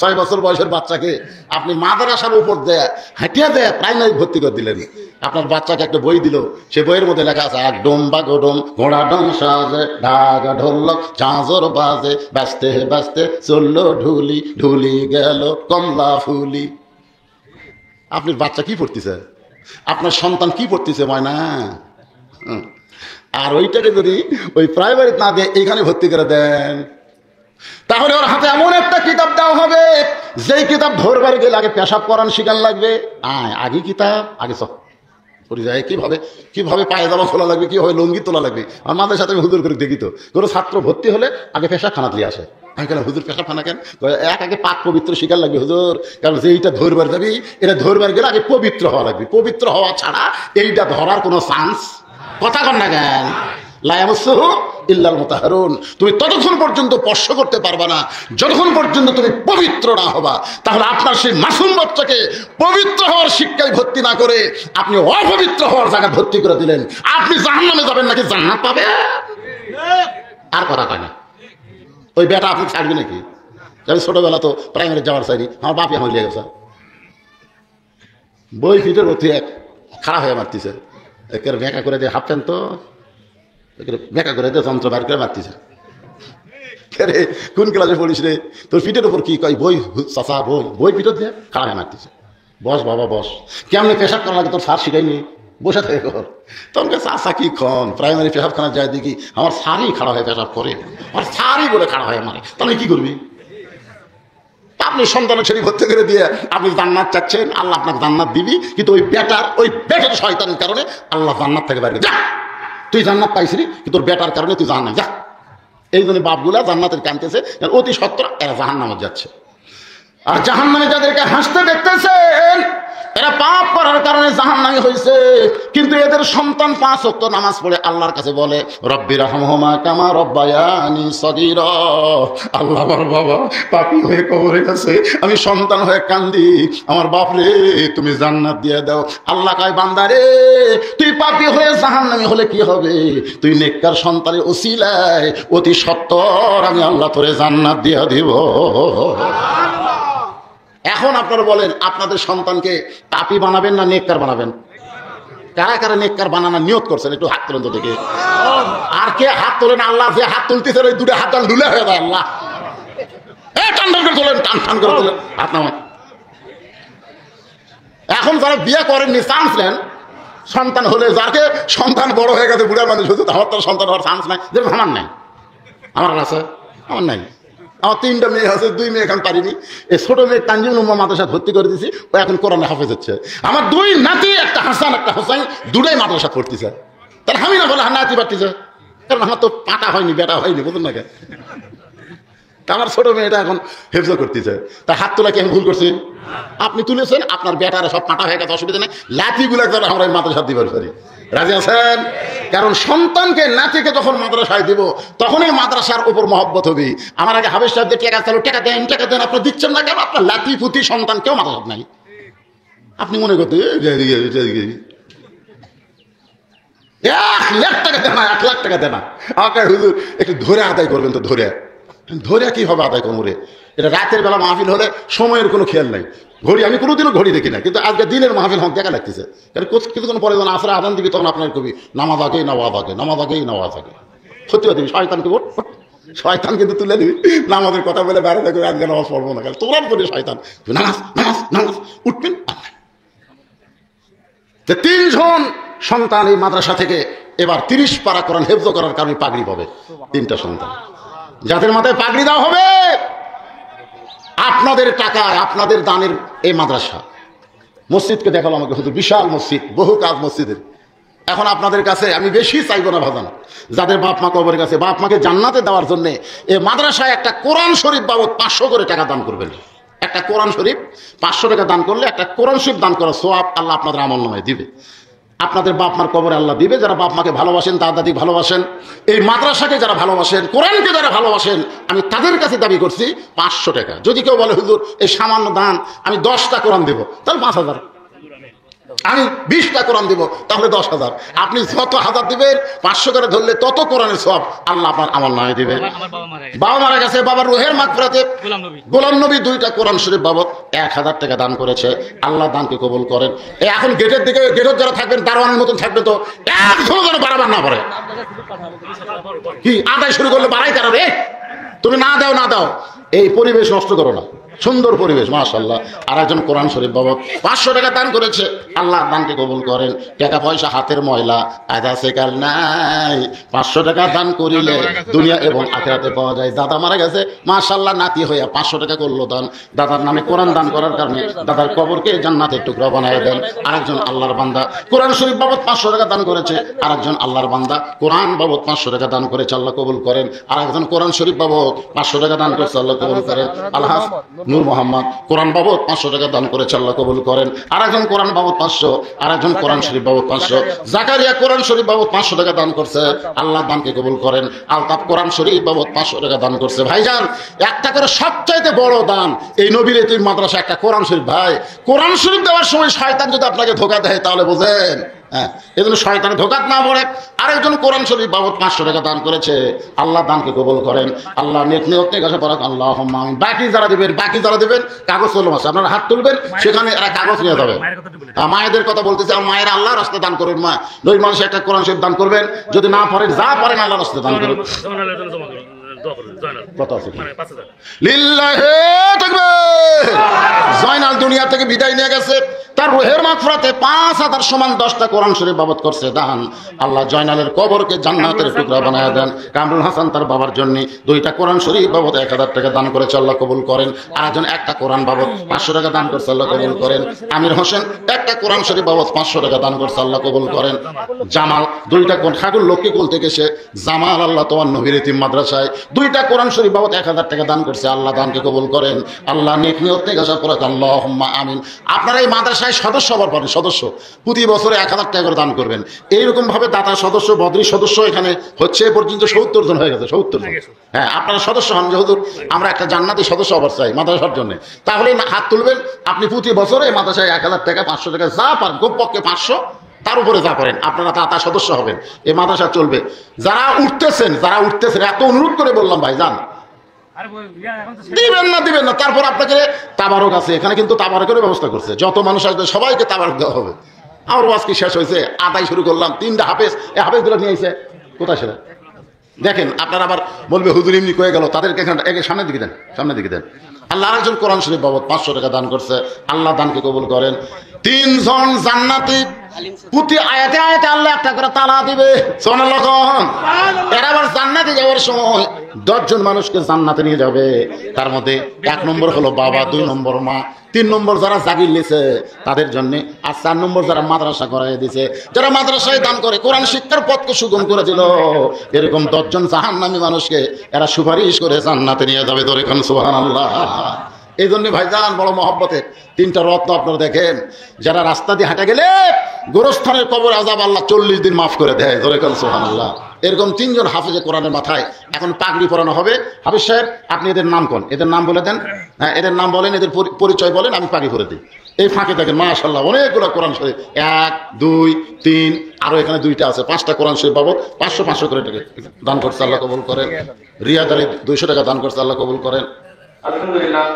6 বছর বয়সের বাচ্চাকে আপনি মাদ্রাসার উপর দেয় হাঁটিয়ে দেয় প্রাইমারি ভর্তি করে দিলেন। আপনার বাচ্চাকে একটা বই দিল, সে বইয়ের মধ্যে লেখা আছে এক ডোম বা গোডম ঘোড়া ডোম সাজে ঢাকা ঢোলক চাঁজর বাজে ব্যস্তে ব্যস্তে চললো ঢুলি ঢুলি গেল কমলা ফুলি। আপনার বাচ্চা কি পড়তেছে? আপনার সন্তান কি পড়তেছে? ময়না। আর ওইটাকে যদি ওই প্রাইমারি না দিয়ে এইখানে ভর্তি করে দেন, তাহলে ওর হাতে এমন একটা কিতাব দেওয়া হবে, যেই কিতাব ধরবার গেলে আগে পেশাব করান শিখান লাগবে। আগে কিতাব আগে সব পরিচয়, কিভাবে পায়জামা খোলা লাগবে, কিভাবে লুঙ্গি তোলা লাগবে। আমাদের সাথে আমি হুজুর করে দেখি তো, কোনো ছাত্র ভর্তি হলে আগে পেশাবখানা দিয়ে আসে। আমি কেন হুজুর পেশাবখানা কেন? আগে পাক পবিত্র শিকার লাগবে হুজুর, কারণ যে এইটা ধরবার যাবি, এটা ধরবার গেলে আগে পবিত্র হওয়া লাগবে। পবিত্র হওয়া ছাড়া এইটা ধরার কোনো চান্স, কথা কন না কেন? লা ইয়ামাসসুহু ইল্লাল মুতাহহারুন। তুমি ততক্ষণ পর্যন্ত স্পর্শ করতে পারবা না যতক্ষণ পর্যন্ত তুমি পবিত্র না হবা। তাহলে আপনার সেই মাসুম বাচ্চাকে পবিত্র হওয়ার শিক্ষায় ভর্তি না করে আপনি অপবিত্র হওয়ার জায়গায় ভর্তি করে দিলেন। আপনি জাহান্নামে যাবেন নাকি জান্নাত পাবেন? আর কথা কয় না। ওই বেটা আপনি ছাড়বি নাকি? আমি ছোটবেলা তো প্রাইমারি যাওয়ার চাইনি, আমার বাপি আমার লিয়ে গেছে, বই ফিটের মধ্যে এক খারাপ হয়ে মারতেছে, একের বেঁকা করে দিয়ে হাফতেন তো বেঁকা করে দিয়ে যন্ত্র বার করে মারতেছে। রে কোন ক্লাসে পড়িস রে? তোর পিঠের উপর কি কয়? বই চাষা বই পিঠের দিয়ে খারাপ হয়ে মারতেছে। বস বাবা বস, কেমনি পেশাব করা লাগে তোর স্যার শিখাইনি, বসে থাকে কর। তোমাকে চাষা কি খন প্রাইমারি পেশাবখানা যায় দেখি আমার স্যারই খাড়া হয়ে পেশাব করে, আমার স্যারই বলে খাড়া হয়ে মারে, তাহলে কি করবি? আপনি সন্তানের ছেড়ে ভর্তি করে দিয়ে আপনি জান্নাত চাচ্ছেন, আল্লাহ আপনাকে জান্নাত দিবি, কিন্তু ওই বেটার শয়তানের কারণে আল্লাহ জান্নাত থেকে বাইরে। যা, তুই জান্নাত পাইছিলি কিন্তু তোর বেটার কারণে তুই জাহান্নামে যা। এই জন্য বাপগুলা জান্নাতের কানতেছে, অতি সত্তর এরা জাহান্নামে যাচ্ছে। আর জাহান্নামে যাদেরকে হাসতে দেখতেছেন, এরা পাপ করার কারণে জাহান্নামী হয়েছে, কিন্তু এদের সন্তান 5 ওয়াক্ত নামাজ পড়ে আল্লাহর কাছে বলে রব্বি রহমহুমা কামা রব্বায়ানি সগীরা। আল্লাহ আমার বাবা পাপী হয়ে কবরে গেছে, আমি সন্তান হয়ে কান্দি, আমার বাপ রে তুমি জান্নাত দিয়ে দাও। আল্লাহ কয় বান্দা রে, তুই পাপী হয়ে জাহান্নামী হলে কি হবে? তুই নেককার সন্তানের ওসিলায় অতি সত্বর আমি আল্লাহ তোরে জান্নাত দিয়ে দিব। এখন আপনারা বলেন, আপনাদের সন্তানকে পাপী বানাবেন না নেককার বানাবেন? কারা কারা নেককার বানানোর নিয়ত করছেন? একটু হাত তোলেন তো দেখে। আর কে হাত তোলেন? আল্লাহ যে হাত তুলতেছে ওই দুটো হাত ঢুলে হয়ে যায়। আল্লাহ টান টান করে তোলেন, টান টান করে তোলেন, হাত নামান। এখন যারা বিয়ে করেননি চান্স নেন, সন্তান হলে যাকে সন্তান বড় হয়ে গেছে, বুড়া মানুষ হচ্ছে, আমার তো সন্তান হওয়ার চান্স নাই। যেমন আমার নাই, আমার আছে, আমার নাই। আমার 3টা মেয়ে আছে, 2 মেয়ে এখন পারিনি। এই ছোট মেয়ে তানজিমুল উম্মাহ মাদ্রাসা ভর্তি করে দিয়েছি, ও এখন কোরআনে হাফেজ হচ্ছে। আমার 2 নাতি, একটা হাসান একটা হোসাইন, দুটাই মাদ্রাসা পড়তেছে। তাহলে আমি না বলে নাতি পারতেছে, কারণ আমার তো পাটা হয়নি, বেটা হয়নি, বুঝুন না কেন? আমার ছোট মেয়েটা এখন হেফজ করতেছে, তাই হাত তোলা কি আমি ভুল করছি? আপনি তুলেছেন, আপনার বেটারা সব পাটা হয়ে গেছে, অসুবিধা নেই। লাঠিগুলো আমরা মাদ্রাসা দিবার পারি, রাজি আছেন? কারণ সন্তানকে নাতিকে যখন মাদ্রাসায় দিব, তখনই মাদ্রাসার উপর মহব্বত হবে। আমার আগে হাফেজ সাহেবদের টাকা দেন, আপনার দিচ্ছেন না কেন? আপনার লাঠি পুঁতি সন্তান কেউ মাদ্রাসা নাই। আপনি মনে করতে 1 লাখ টাকা দেনা, 1 লাখ টাকা দেনা, আমাকে হুজুর একটু ধরে আদায় করবেন তো। ধরে কিভাবে আদায় করবো রে? এটা রাতের বেলা মাহফিল হলে সময়ের কোনো খেয়াল নাই। ঘড়ি আমি কোনোদিনও ঘড়ি দেখি না, কিন্তু আজকে দিনের মাহফিল হোক দেখা লাগতেছে। কারণ কিছুক্ষণ পরে যখন আসরে আদান দিবি, তখন আপনার কবি নামাজ আগেই নামাজ আগে, নামাজ আগেই নামাজ আগে। সত্যি কথা দিবি, শয়তানকে শয়তান কিন্তু তুলে দিবি, নামাজের কথা বলে বাইরে দেখবে আজকে নামাজ পড়বো না, কারণ তোমরা করি শয়তান নামাজ নামাজ নামাজ উঠবেন। 3 জন সন্তান এই মাদ্রাসা থেকে এবার 30 পারা কোরআন হেফজ করার কারণে পাগড়ি পাবে। 3টা সন্তান যাদের মাথায় পাগড়ি দেওয়া হবে, আপনাদের টাকায় আপনাদের দানের এই মাদ্রাসা। মসজিদকে দেখালো আমাকে হুজুর, বিশাল মসজিদ, বহু কাজ মসজিদের। এখন আপনাদের কাছে আমি বেশি চাইবো না ভাজান, যাদের বাপ মা কবরের কাছে, বাপ মাকে জান্নাতে দেওয়ার জন্য এই মাদ্রাসায় একটা কোরআন শরীফ বাবদ 500 করে টাকা দান করবেন। একটা কোরআন শরীফ 500 টাকা দান করলে একটা কোরআন শরীফ দান করার সওয়াব আল্লাহ আপনাদের আমলনামায় দিবে। আপনাদের বাপ মার কবরে আল্লাহ দিবে। যারা বাপ মাকে ভালোবাসেন, দাদা দাদি ভালোবাসেন, এই মাদ্রাসাকে যারা ভালোবাসেন, কোরআনকে যারা ভালোবাসেন, আমি তাদের কাছে দাবি করছি 500 টাকা। যদি কেউ বলে হুজুর এই সামান্য দান, আমি 10টা কোরআন দেবো, তাহলে 5000। আমি 20টা কোরআন দিব, তাহলে 10,000। আপনি যত হাজার দিবেন 500 করে ধরলে তত কোরআনের সওয়াব আল্লাহ আপনার আমল নামায় দিবেন। বাবা মারা গেছে, বাবার রুহের মাগফিরাতে গোলাম নবী 2টা কোরআন শরীফ বাবদ 1000 টাকা দান করেছে। আল্লাহ দানকে কবুল করেন। এখন গেটের দিকে গেটের যারা থাকবেন দারোয়ানের মতন থাকবে, তো একজন যেন বাড়াবার না পারে। কি আদায় শুরু করলে বাড়াই তারা রে, তুমি না দাও না দাও, এই পরিবেশ নষ্ট করো না, সুন্দর পরিবেশ মাশাআল্লাহ। আর একজন কোরআন শরীফ বাবদ 500 টাকা দান করেছে। আল্লাহ দানকে কবুল করেন। টাকা পয়সা হাতের ময়লা, আজ আছে কাল নাই। 500 টাকা দান করিলে দুনিয়া এবং আখিরাতে পাওয়া যায়। দাদা মারা গেছে মাশাআল্লাহ, নাতি হইয়া 500 টাকা করলো দান। দাদার নামে কোরআন দান করার কারণে দাদার কবরকে জান্নাতের টুকরা বানায় দেন। আরেকজন আল্লাহর বান্দা কোরআন শরীফ বাবদ 500 টাকা দান করেছে। আরেকজন আল্লাহর বান্দা কোরআন বাবদ 500 টাকা দান করেছে, আল্লাহ কবুল করেন। আরেকজন কোরআন শরীফ বাবদ 500 টাকা দান করেছে, আল্লাহ কবুল করেন। আল্লাহ নূর মোহাম্মদ কোরআন বাবদ 500 টাকা দান করেছে, আল্লাহ কবুল করেন। আরেকজন কোরআন বাবদ 500, আরেকজন কোরআন শরীফ বাবদ 500। জাকারিয়া কোরআন শরীফ বাবদ 500 টাকা দান করছে, আল্লাহ দানকে কবুল করেন। আলতাফ কোরআন শরীফ বাবদ 500 টাকা দান করছে। ভাইজান, একটা করে সবচাইতে বড় দান এই নবীর এতিম মাদ্রাসা একটা কোরআন শরীফ। ভাই, কোরআন শরীফ দেওয়ার সময় শয়তান যদি আপনাকে ধোঁকা দেয় তাহলে বোঝেন, হ্যাঁ, এই জন্য শয়তানে ধোঁকাত না পড়ে। আরেকজন কোরআন শরীফ বাবদ 500 টাকা দান করেছে, আল্লাহ দানকে কবুল করেন। আল্লাহ নেক নিয়তে কাছে পড়াক, আল্লাহুম্মা আমিন। বাকি যারা দিবেন কাগজ কলম আছে, আপনারা হাত তুলবেন, সেখানে এরা কাগজ নিয়ে যাবে। মায়েদের কথা বলতেছে, আর মায়েরা আল্লাহর রাস্তায় দান করবেন। মা ওই মানুষ একটা কোরআন শরীফ দান করবেন, যদি না পারেন যা পারেন আল্লাহর রাস্তায় দান করবেন। জয়নাল দুনিয়া থেকে বিদায় নিয়ে গেছে, তার রুহের মাগফিরাতে 5000 সমান 10টা কোরআন শরীফ বাবদ করছে দান। আল্লাহ জয়নালের কবরকে জান্নাতের টুকরা বানায় দেন। কামরুল হাসান তার বাবার জন্য 2টা কোরআন শরীফ বাবদ 1000 টাকা দান করেছে, আল্লাহ কবুল করেন। আরেকজন একটা কোরআন বাবদ 500 টাকা দান করছে, আল্লাহ কবুল করেন। আমির হোসেন একটা কোরআন শরীফ বাবদ 500 টাকা দান করছে, আল্লাহ কবুল করেন। জামাল 2টা ঠাকুর লক্ষ্মীকুল থেকে সে জামাল আল্লাহ তোমার নবীর এতিম মাদ্রাসায় 2টা কোরআন শরীফ বাবদ 1000 টাকা দান করছে, আল্লাহ দানকে কবুল করেন। আল্লাহ নেক নিয়তে গাছা পড়াক, আল্লাহুম্মা আমিন। আপনারা এই মাদ্রাসায় সদস্য হবার পরে সদস্য প্রতি বছরে 1000 টাকা করে দান করবেন। এইরকম ভাবে দাতা সদস্য, বদরি সদস্য এখানে হচ্ছে এ পর্যন্ত 70 জন হয়ে গেছে, 70 জন। হ্যাঁ, আপনারা সদস্য হন যে হুজুর আমরা একটা জান্নাতি সদস্য হবার চাই মাদ্রাসার জন্য, তাহলে হাত তুলবেন। আপনি প্রতি বছরে এই মাদ্রাসায় 1000 টাকা 500 টাকা যা পারেন, কমপক্ষে 500, তার উপরে যা করেন আপনারা তা সদস্য হবেন। এই মাদ্রাসা চলবে। যারা উঠতেছেন এত অনুরোধ করে বললাম ভাই যান, দিবেন না তারপর আপনাকে তাবারক আছে এখানে, কিন্তু তাবারকের ব্যবস্থা করছে। যত মানুষ আসবে সবাইকে তাবারক দেওয়া হবে। আমার ওয়াজ কি শেষ হয়েছে, আদায় শুরু করলাম। 3টা হাফেজ, এই হাফেজগুলো নিয়ে এসে কোথায় সেটা দেখেন। আপনারা আবার বলবে হুজুর এমনি কয়ে গেল, তাদেরকে সামনের দিকে দেন। আল্লাহ আরেকজন কোরআন শরীফ বাবদ 500 টাকা দান করছে, আল্লাহ দানকে কবুল করেন। 3 জন জান্নাতি, প্রতি আয়াতে আয়াতে আল্লাহ একটা করে তালা দিবে। এরা আবার জান্নাতে যাওয়ার সময় 10 জন মানুষকে জান্নাতে নিয়ে যাবে। তার মধ্যে 1 নম্বর হলো বাবা, 2 নম্বর মা, 3 নম্বর যারা জাগির লিছে তাদের জন্য, আর 4 নম্বর যারা মাদ্রাসা করাই দিছে, যারা মাদ্রাসায় দান করে কোরআন শিক্ষার পথকে সুগম করে দিল। এরকম 10 জন জাহান্নামী মানুষকে এরা সুপারিশ করে জান্নাতে নিয়ে যাবে। ধরে খান সুবহানাল্লাহ। এই জন্য ভাইজান বড় মহব্বতের 3টা রত্ন আপনারা দেখেন, যারা রাস্তা দিয়ে হাঁটে গেলে গোরস্থানের কবর আযাব আল্লাহ 40 দিন মাফ করে দেয়। ধরে খান সুবহানাল্লাহ। এরকম 3 জন হাফেজে কোরআনের মাথায় এখন পাগড়ি পরানো হবে। হাফেজ সাহেব আপনি এদের নাম কোন, এদের নাম বলে দেন। হ্যাঁ, এদের নাম বলেন, এদের পরিচয় বলেন, আমি পাগড়ি পরে দিই। এই ফাঁকে দেখেন মাশাআল্লাহ অনেকগুলো কোরআন শরীফ, 1 2 3, আরো এখানে 2টা আছে। 5টা কোরআন শরীফ বাবদ 500 করে টাকা দান করছে, আল্লাহ কবুল করেন। রিয়াদ আলী 200 টাকা দান করছে, আল্লাহ কবুল করেন। আলহামদুলিল্লাহ।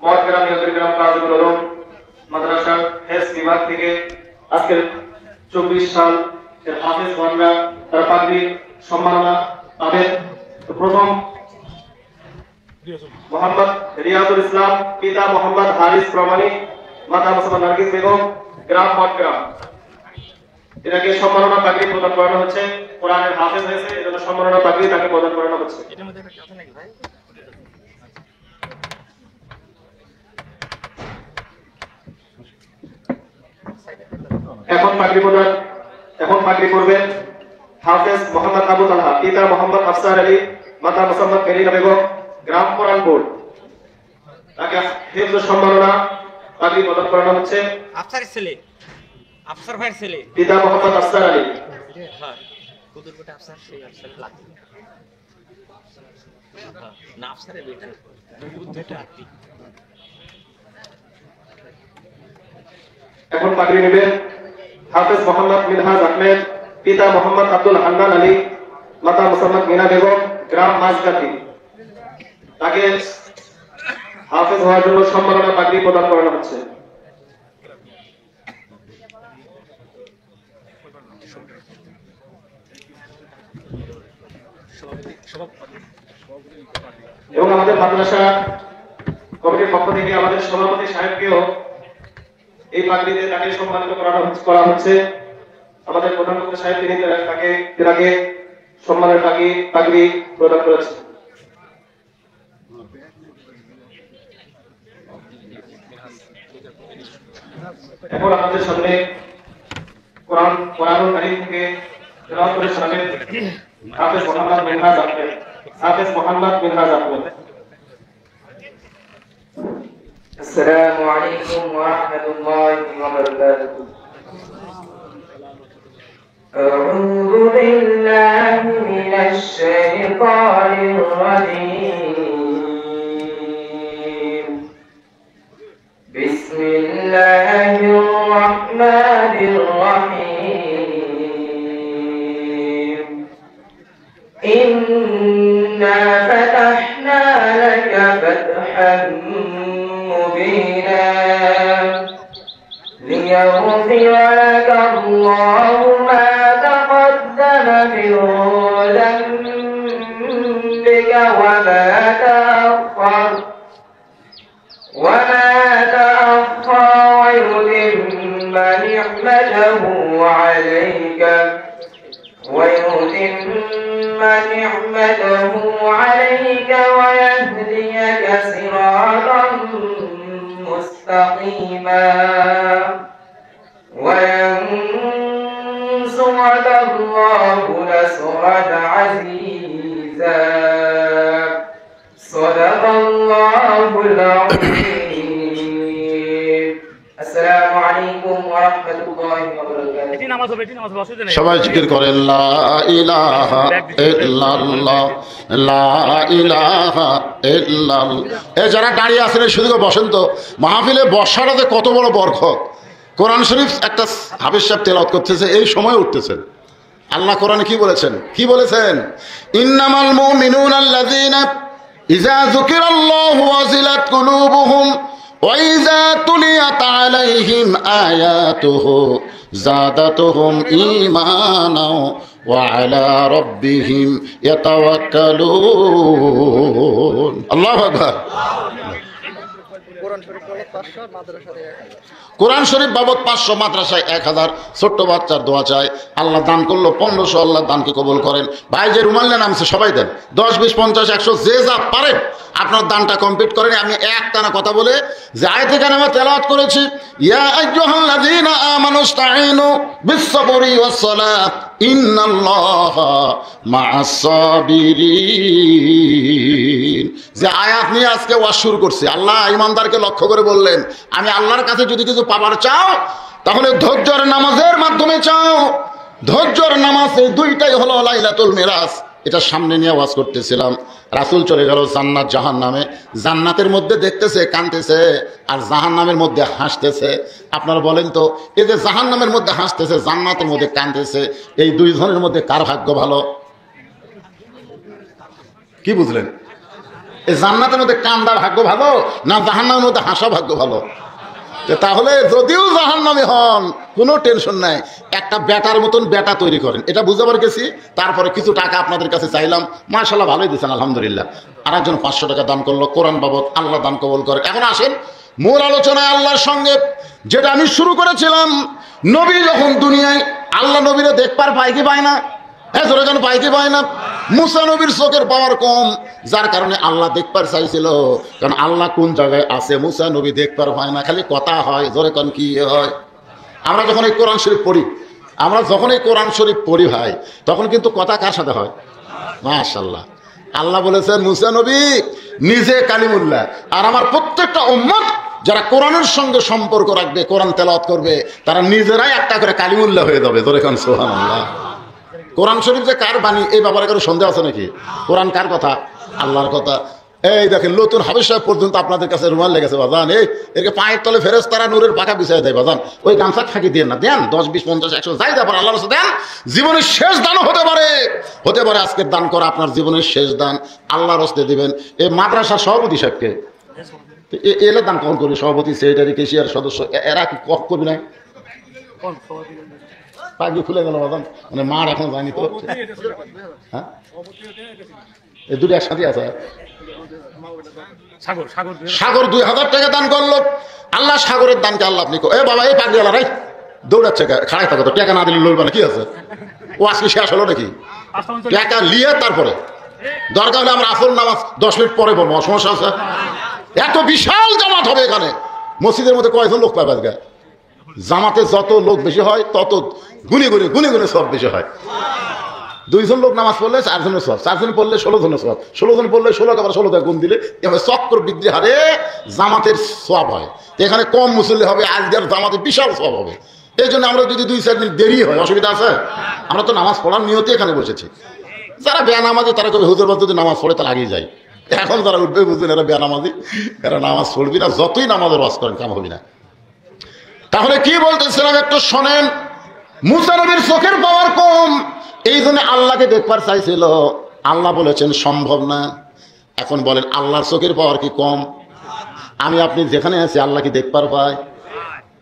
মহতরম ইউজারগ্রাম কাজীউল উলুম মাদ্রাসা হেস বিভাগ থেকে আজকের 24 সাল এর হাফেজ গণরা তার পাগড়ি সম্মাননা পাবেন। প্রথম মোহাম্মদ রিয়াদুল ইসলাম, পিতা মোহাম্মদ হারিস প্রমাণিক, মাতা মুসলমান নার্গিস বেগম, গ্রাম মঠগ্রাম। এটাকে সম্মাননা পাগড়ি প্রদান করানো হচ্ছে। কোরআনের হাফেজ হয়েছে, এজন্য সম্মাননা পাগড়ি তাকে প্রদান করানো হচ্ছে। এখন পাগড়ি করবেন হাফেজ মোহাম্মদ আবু তালহা, পিতা মোহাম্মদ আফসার আলী, মাতা মুসাম্মদ মেরিনা বেগম, গ্রাম কোরআনপুর। তাকে হিফজ সম্মাননা পাগড়ি প্রদান করানো হচ্ছে। আফসারের ছেলে, আফসার ভাইয়ের ছেলে, পিতা মোহাম্মদ আফসার আলী। হ্যাঁ, কুদুরকোটে আফসার, সেই আফসার লাগবে না, আফসারের বেটা দুটো আত্মীয়। এখন পাগড়ি নেবেন হাফেজ মোহাম্মদ মিনহাজ আহমেদ, পিতা মোহাম্মদ আব্দুল হান্নান আলী, মাতা মোসাম্মদ মিনা বেগম, গ্রাম মাঝগাতি। তাকে হাফেজ হওয়ার জন্য সম্মাননা পাগড়ি প্রদান করানো হচ্ছে। এবং আমাদের মাদ্রাসা কমিটির পক্ষ থেকে আমাদের সভাপতি সাহেবকেও এই পাগড়িতে তাকে সম্মানিত করা হচ্ছে। আমাদের প্রধানমন্ত্রী সাহেব তিনি তাকে সম্মানের পাগড়ি প্রদান করেছেন। এখন আমাদের সামনে কোরআনুল কারীম থেকে তেলাওয়াত করে শোনাবেন হাফেজ মোহাম্মদ মিনহাজ আহমেদ। হাফেজ মোহাম্মদ মিনহাজ আহমেদ। السلام عليكم ورحمة الله وبركاته. أعوذ بالله من الشيطان الرجيم. بسم الله الرحمن الرحيم. إنا فتحنا لك فتحا مبينا ليغفر لك الله ما تقدم من ذنبك وما تأخر ويتم نعمته عليك ويهديك صراطا مستقيما وينصرك الله نصرا عزيزا. صدق الله العظيم. السلام عليكم ورحمة الله وبركاته. সবাই জিকির করেন লা ইলাহা ইল্লাল্লাহ লা ইলাহা ইল্লাল্লাহ। এই যারা দাঁড়িয়ে আছেন শুধু বসেন তো, মাহফিলে বসাটাতে কত বড় বরকত। কোরআন শরীফ একটা হাফেজ সাহেব তেলাওয়াত করতেছে, এই সময় উঠতেছেন। আল্লাহ কোরআনে কি বলেছেন? ইন্নামাল মুমিনুনা আল্লাযীনা ইযা যুকিরাল্লাহু ওয়াজিলাত কুলুবুহুম ওয়া ইযা তুলিয়াত আলাইহিম আয়াতুহু যাদাতুহুম ঈমানাও ওয়া আলা রাব্বিহিম ইয়াতাওয়াক্কালুন। আল্লাহু আকবার। কোরআন শরীফ বাবদ 500, মাদ্রাসায় 1000, ছোট্ট বাচ্চার দোয়া চায়। আল্লাহ দান করলো 1500, আল্লাহ দানকে কবুল করেন। ভাই যে রুমাল নেন নামছে সবাই দেন, 10, 20, 50, 100 যে যা পারেন আপনার দানটা কমপ্লিট করেন। আমি একটানা কথা বলে যে আয়াতে কারিমা তেলাওয়াত করেছি, ইয়া আইয়ুহাল্লাযীনা আমানুস্তাঈনু বিস-সাবরি ওয়াস-সালাত ইন্নাল্লাহা মা'আস-সাবিরিন। যে আয়াত নিয়ে আজকে ওয়াজ শুরু করছি, আল্লাহ ঈমানদারকে লক্ষ্য করে বললেন, আমি আল্লাহর কাছে যদি কিছু পাবার চাও তাহলে ধৈর্যের নামাজের মাধ্যমে চাও। ধৈর্যের নামাজ এই দুইটাই হলো লাইলাতুল মিরাজ। এটা সামনে নিয়ে ওয়াজ করতেছিলাম। রাসূল চলে গেল জান্নাত জাহান্নামে। জান্নাতের মধ্যে দেখতেছে কাঁদতেছে, আর জাহান্নামের মধ্যে হাসতেছে। আপনারা বলেন তো, এই যে জাহান্নামের মধ্যে হাসতেছে, জান্নাতের মধ্যে কাঁদতেছে, এই দুই জনের মধ্যে কার ভাগ্য ভালো? কি বুঝলেন? এই জান্নাতের মধ্যে কান্দা ভাগ্য ভালো না জাহান্নামের মধ্যে হাসা ভাগ্য ভালো? তাহলে যদিও জাহান্নামী হন কোনো টেনশন নাই, একটা বেটার মতন বেটা তৈরি করেন, এটা বুঝাবার গেছি। তারপরে কিছু টাকা আপনাদের কাছে চাইলাম, মাশাআল্লাহ ভালোই দিচ্ছেন আলহামদুলিল্লাহ। আর একজন 500 টাকা দান করলো কোরআন বাবদ, আল্লাহ দান কবুল করেন। এখন আসেন মূল আলোচনায় আল্লাহর সঙ্গে, যেটা আমি শুরু করেছিলাম। নবী যখন দুনিয়ায়, আল্লাহ নবীরা দেখবার পায় কি পায় না? জোরে যেন পায় কি পায় না? মুসা নবীর চোখের পাওয়ার কম, যার কারণে আল্লাহ দেখবার চাইছিল। কারণ আল্লাহ কোন জায়গায় আছে মুসা নবী দেখবার পায় না, খালি কথা হয়। জোরে কোন কি হয়? আমরা যখন এই কোরআন শরীফ পড়ি, ভাই, তখন কিন্তু কথা কার সাথে হয়? মাশাআল্লাহ। আল্লাহ বলেছেন মুসা নবী নিজে কালিমুল্লাহ, আর আমার প্রত্যেকটা উম্মত যারা কোরআনের সঙ্গে সম্পর্ক রাখবে, কোরআন তেলাওয়াত করবে, তারা নিজেরাই একটা করে কালিমুল্লাহ হয়ে যাবে। জোরে কোন সুবহানাল্লাহ। কোরআন শরীফ যে কার বাণী এই ব্যাপারে কারো সন্দেহ আছে নাকি? কোরআন কার কথা? আল্লাহর কথা। এই দেখেন নতুন হাফেজ সাহেব পর্যন্ত আপনাদের কাছে রুমাল লেগেছে বাজান, এই এরকে পায়ের তলে ফেরেশতারা নূরের পাখা বিছায় দেয় বাজান। ওই গামছা থাকি দিয়ে না, দেন 10, 20, 50, 100 যাই দেন, আল্লাহর রাস্তায় দেন। জীবনের শেষ দানও হতে পারে আজকের দান করা আপনার জীবনের শেষ দান, আল্লাহর রাস্তায় দিবেন। এই মাদ্রাসার সভাপতি সাহেবকে এলে দান কখন করবে? সভাপতি, সেক্রেটারি, কেশিয়ার সদস্য এরা কি কখ করবি না? পাগি খুলে গেল বাজান, মানে মার এখন যায়নি তো। হ্যাঁ, এই দুটো একসাথে আছে। সাগর 2000 টাকা দান করলো, আল্লাহ সাগরের দানকে আল্লাহ আপনি এ বাবা এই পাগড়িওয়ালা রাই দৌড়াচ্ছে খাড়াই থাকো তো, টাকা না দিলে লড়বে না, কি আছে? ও আজকে শেষ হলো নাকি? টাকা নিয়ে তারপরে দরকার হলে আমরা আসল নামাজ 10 মিনিট পরে বলবো, সমস্যা আছে? এত বিশাল জামাত হবে এখানে, মসজিদের মধ্যে কয়জন লোক পাবে? আজকে জামাতে যত লোক বেশি হয় তত গুনে গুনে সব বেশি হয়। 2 জন লোক নামাজ পড়লে 4 জনের সব, 4 জন পড়লে 16 জনের সব, 16 জন পড়লে 16 আবার 16 গুণ দিলে এভাবে চক্র বৃদ্ধি হারে জামাতের সব হয়। এখানে কম মুসল্লি হবে, আজকের জামাতে বিশাল সব হবে। এই জন্য আমরা যদি 2-4 দিন দেরি হয় অসুবিধা আছে? আমরা তো নামাজ পড়ার নিয়তে এখানে বসেছি। যারা বেনামাজি তারা কবে হুজুর যদি নামাজ পড়ে তার আগেই যায়। এখন যারা উঠবে বুঝবেন এরা বেনামাজি, এরা নামাজ পড়বি না, যতই নামাজের ওয়াজ করেন কাম হবি না। তাহলে কি বলতেছিলাম একটু শোনেন। মুসা নবীর চোখের পাওয়ার কম, এই জন্য আল্লাহকে দেখবার চাইছিল, আল্লাহ বলেছেন সম্ভব না। এখন বলেন আল্লাহর চোখের পাওয়ার কি কম? আমি আপনি যেখানে আছি আল্লাহ কি দেখবার পাই?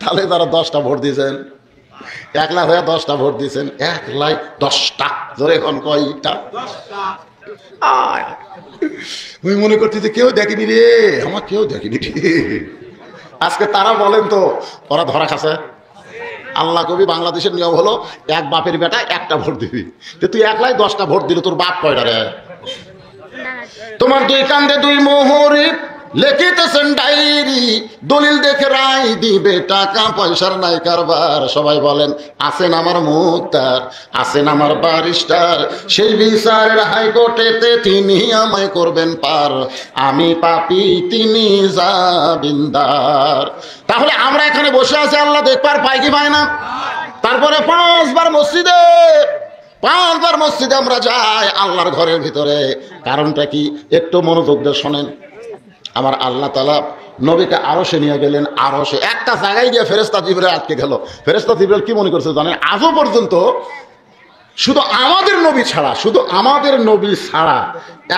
তাহলে তারা 10টা ভোট দিয়েছেন, 1 লাখ হয়ে 10টা ভোট দিয়েছেন, 1 লাখ 10টা ধরে এখন কয়টা? ওই মনে করতেছে কেউ দেখেনি রে, আমার কেউ দেখেনি রে। আজকে তারা বলেন তো ওরা ধরা খাচ্ছে। আল্লাহ কবি বাংলাদেশের নিয়ম হলো এক বাপের বেটা একটা ভোট দিবি, তুই 1 লাখ 10টা ভোট দিলে তোর বাপ কয়টা রে? তোমার 2 কান্দে 2 মোহরে লিখিতেছেন ডায়েরি, দলিল দেখে রায় দিবে, টাকা পয়সার নাই কারবার। সবাই বলেন আছেন আমার মুক্তার, আছেন আমার ব্যারিস্টার, সেই বিচারের হাইকোর্টেতে তিনি আমায় করবেন পার, আমি পাপী তিনি জামিনদার। তাহলে আমরা এখানে বসে আছি, আল্লাহ দেখবার পাই কি পাই না? তারপরে 5 বার মসজিদে আমরা যাই আল্লাহর ঘরের ভিতরে। কারণটা কি একটু মনোযোগ দিয়ে শোনেন। আমার আল্লাহ তাআলা নবীকে আরশে নিয়ে গেলেন, আরশে একটা জায়গায় গিয়ে ফেরেশতা জিবরাইল আটকে গেল। ফেরেশতা জিবরাইল কি মনে করছে জানেন? আজও পর্যন্ত শুধু আমাদের নবী ছাড়া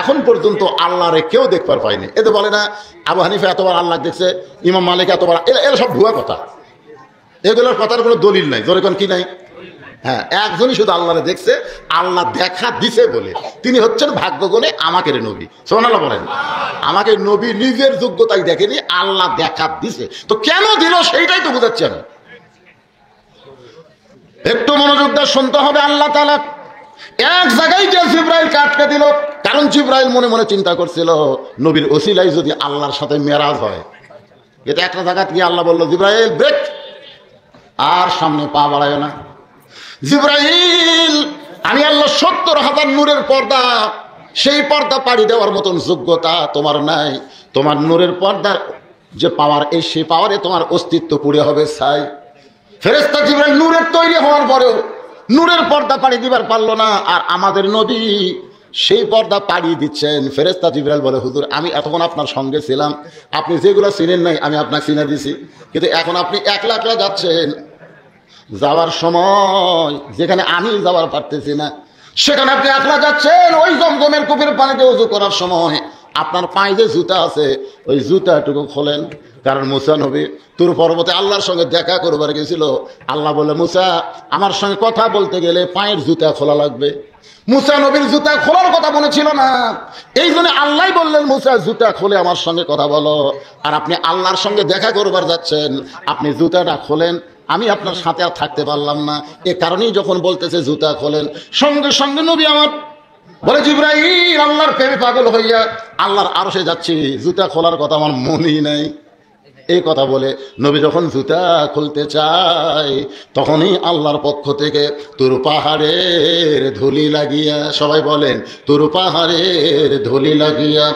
এখন পর্যন্ত আল্লাহরে কেউ দেখবার পায়নি। এতে বলে না আবু হানিফা এতবার আল্লাহ দেখছে, ইমাম মালিক এতবার, এরা সব ভুয়া কথা, এগুলোর কথার কোনো দলিল নাই। জোরে কোন কি নাই? হ্যাঁ, একজনই শুধু আল্লাহরে দেখছে, আল্লাহ দেখা দিছে বলে তিনি হচ্ছেন ভাগ্যগুণে আমাকে নবী। সুবহানাল্লাহ বলেন। আমাকে নবী নিজের যোগ্যতাই দেখেনি, আল্লাহ দেখা দিছে। তো কেন দিল সেইটাই তো বুঝাচ্ছি আমি। একটু মনোযোগ দিয়ে শুনতে হবে। আল্লাহ তাআলা এক জায়গায় যে জিবরাইলকে আটকে দিল, কারণ জিবরাইল মনে মনে চিন্তা করছিল নবীর ওসিলায় যদি আল্লাহর সাথে মেরাজ হয়। এটা একটা জায়গা গিয়ে আল্লাহ বলল জিবরাইল ব্রেক, আর সামনে পা বাড়ায় না। জিবরাইল আমি আল্লাহ 70,000 নূরের পর্দা, সেই পর্দা পাড়ি দেওয়ার মতন যোগ্যতা তোমার নাই। তোমার নূরের পর্দার যে পাওয়ার, এই সেই পাওয়ারে তোমার অস্তিত্ব পুড়ে হবে ছাই। ফেরেশতা জিবরাইল নূরের তৈরি হওয়ার পরেও নূরের পর্দা পাড়ি দিবার পারলো না, আর আমাদের নবী সেই পর্দা পাড়ি দিচ্ছেন। ফেরেশতা জিবরাইল বলে হুজুর আমি এতক্ষণ আপনার সঙ্গে ছিলাম, আপনি যেগুলো চিনেন নাই আমি আপনাকে চিনে দিছি, কিন্তু এখন আপনি একলা একলা যাচ্ছেন। যাওয়ার সময় যেখানে আমি যাওয়ার পারতেছি না, সেখানে আপনি একলা যাচ্ছেন। ওই জমজমের কূপের পানিতে ওযু করার সময় আপনার পায়ে যে জুতা আছে ওই জুতাটুকু খোলেন। কারণ মুসা নবী তুর পর্বতে আল্লাহর সঙ্গে দেখা করবার গেছিল। আল্লাহ বলে মুসা আমার সঙ্গে কথা বলতে গেলে পায়ের জুতা খোলা লাগবে। মুসা নবীর জুতা খোলার কথা মনে ছিল না, এই জন্য আল্লাহ বললেন মুসা জুতা খুলে আমার সঙ্গে কথা বলো। আর আপনি আল্লাহর সঙ্গে দেখা করবার যাচ্ছেন, আপনি জুতাটা খোলেন। আমি আপনার সাথে আর থাকতে পারলাম না, এ কারণেই যখন বলতেছে জুতা খোলেন, সঙ্গে সঙ্গে নবী আমার বলে জিবরাইল আল্লাহর প্রেমে পাগল হইয়া আল্লাহর আরশে যাচ্ছি, জুতা খোলার কথা আমার মনেই নাই। এই কথা বলে নবী যখন জুতা খুলতে চায় তখনই আল্লাহর পক্ষ থেকে তুর পাহাড়ের ধুলি লাগিয়া, সবাই বলেন তুর পাহাড়ের ধুলি লাগিয়া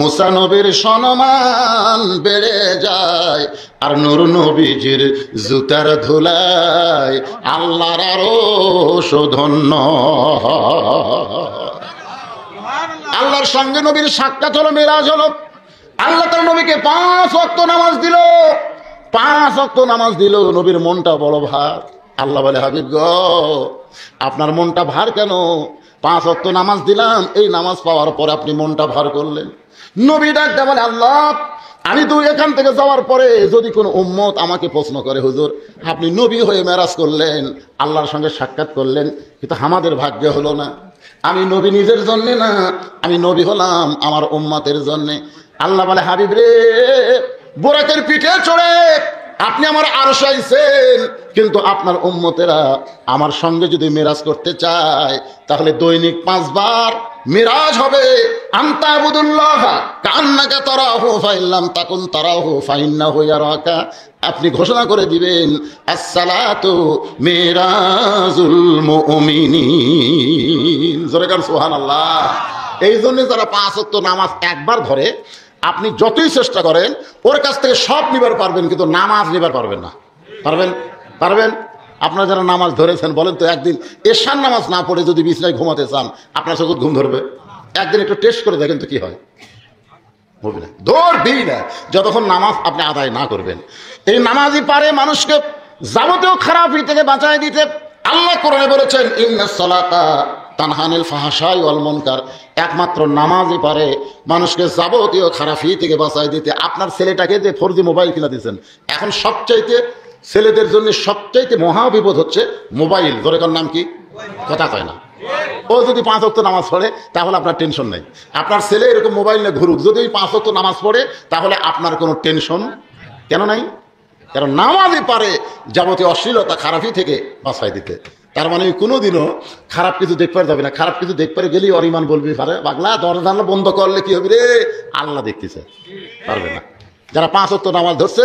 মুসা নবীর সম্মান বেড়ে যায়। আর নূর নবীজির জুতার ধুলায় আল্লাহর আরশ ধন্য। আল্লাহর সঙ্গে নবীর সাক্ষাৎ হলো, মেরাজ হলো। আল্লাহ তার নবীকে 5 ওয়াক্ত নামাজ দিল, 5 ওয়াক্ত নামাজ দিল। নবীর মনটা বড় ভার। আল্লাহ বলে, হাবিব গো, আপনার মনটা ভার কেন? 5 ওয়াক্ত নামাজ দিলাম, এই নামাজ পাওয়ার পর আপনি মনটা ভার করলেন। নবী ডাকতে বলে, আল্লাহ, আমি তো এখান থেকে যাওয়ার পরে যদি কোনো উম্মত আমাকে প্রশ্ন করে, হুজুর আপনি নবী হয়ে মেরাজ করলেন, আল্লাহর সঙ্গে সাক্ষাৎ করলেন, কিন্তু আমাদের ভাগ্য হলো না। আমি নবী নিজের জন্যে না, আমি নবী হলাম আমার উম্মতের জন্যে। আল্লাহ বলে, হাবিব রে, বোরাকের পিঠে চড়ে আপনি আমার আরশে আইছেন, কিন্তু আপনার উম্মতেরা আমার সঙ্গে যদি মেরাজ করতে চায় তাহলে দৈনিক 5 বার মিরাজ হবে। আনতা আবুদুল্লাহ কান্নাকা তারাহু ফাইল্লাম তাকুন তারাহু ফাইন্নাহু ইয়ারাকা। আপনি ঘোষণা করে দিবেন, আসসালাতু মিরাজুল মুমিনিন। জোরে কার সুবহানাল্লাহ। এই জন্য যারা 5 ওয়াক্ত নামাজ একবার ধরে, আপনি যতই চেষ্টা করেন ওর কাছ থেকে সব নিবার পারবেন, কিন্তু নামাজ নিবার পারবেন না। পারবেন? আপনারা যারা নামাজ ধরেছেন বলেন তো, একদিন এশার নামাজ না পড়ে যদি বিছনায় ঘুমাতে চান, আপনার চোখ ঘুম ধরবে? একদিন একটু টেস্ট করে দেখেন তো কি হয়। হবে না, ধরবেই না যতক্ষণ নামাজ আপনি আদায় না করবেন। এই নামাজই পারে মানুষকে যাবতীয় খারাপি থেকে বাঁচায় দিতে। আল্লাহ কোরআনে বলেছেন, ইন্নাস সালাতা তানহানিল ফাহশাই ওয়াল মুনকার। একমাত্র নামাজই পারে মানুষকে যাবতীয় খারাপি থেকে বাঁচায় দিতে। আপনার ছেলেটাকে যে 4G মোবাইল কিনে দিয়েছেন, এখন সবচাইতে ছেলেদের জন্য সবচাইতে মহা বিপদ হচ্ছে মোবাইল। জোরেকার নাম কি? কথা কয় না। ও যদি 5 ওয়াক্ত নামাজ পড়ে তাহলে আপনার টেনশন নেই। আপনার ছেলে এরকম মোবাইল নিয়ে ঘুরুক, যদি 5 ওয়াক্ত নামাজ পড়ে তাহলে আপনার কোনো টেনশন কেন নাই? কারণ নামাজই পারে যাবতীয় অশ্লীলতা খারাপি থেকে বাঁচাই দিতে। তার মানে কোনোদিনও খারাপ কিছু দেখতে যাবে না। খারাপ কিছু দেখতে গেলেই অরিমান বলবি, পারে পাগলা দরজা বন্ধ করলে কি হবে রে, আল্লাহ দেখতেছে, পারবে না। যারা 5 ওয়াক্ত নামাজ ধরছে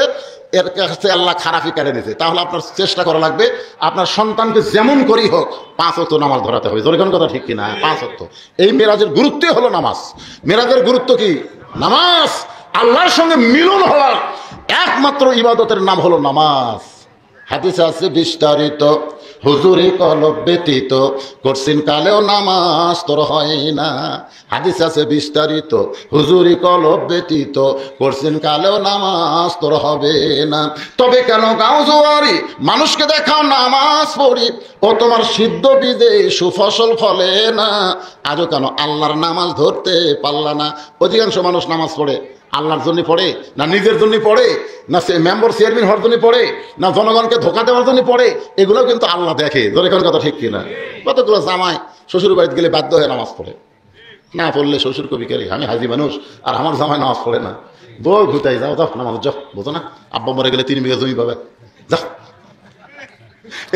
এর কাছে আল্লাহ খারাপই কেড়ে নিছে। তাহলে আপনার চেষ্টা করা লাগবে, আপনার সন্তানকে যেমন করেই হোক 5 ওয়াক্ত নামাজ ধরাতে হবে। জোরে কোন কথা ঠিক কিনা? 5 ওয়াক্ত। এই মেরাজের গুরুত্বই হলো নামাজ। মেরাজের গুরুত্ব কি? নামাজ। আল্লাহর সঙ্গে মিলন হওয়ার একমাত্র ইবাদতের নাম হলো নামাজ। হাদিসে আছে বিস্তারিত, হুজুরি কলব ব্যতীত করছেন কালেও নামাজ তোর হয় না। হাদিস আছে বিস্তারিত, হুজুরি কলব ব্যতীত করছেন কালেও নামাজ তোর হবে না। তবে কেন গাও জোয়ারি মানুষকে দেখাও নামাজ পড়ি, ও তোমার সিদ্ধ বীজে সুফসল ফলে না। আজও কেন আল্লাহর নামাজ ধরতে পারলা না? অধিকাংশ মানুষ নামাজ পড়ে আল্লাহর জন্য পড়ে না, নিজের জন্য পড়ে না, মেম্বার চেয়ারম্যান হওয়ার জন্য পড়ে না, জনগণকে ধোকা দেওয়ার জন্য পড়ে। এগুলো কিন্তু আল্লাহ দেখে। ধরে কোন কথা ঠিক কিনা? কতগুলো জামাই শ্বশুর বাড়িতে গেলে বাধ্য হয়ে নামাজ পড়ে, না পড়লে শ্বশুর কবিকারী, আমি হাজি মানুষ আর আমার জামাই নামাজ পড়ে না, দৌড় ঘুরতাই যাও, যাও নামাজ যাও, বোঝো না আব্বা মরে গেলে 3 বিঘা জমি পাবে, যাও।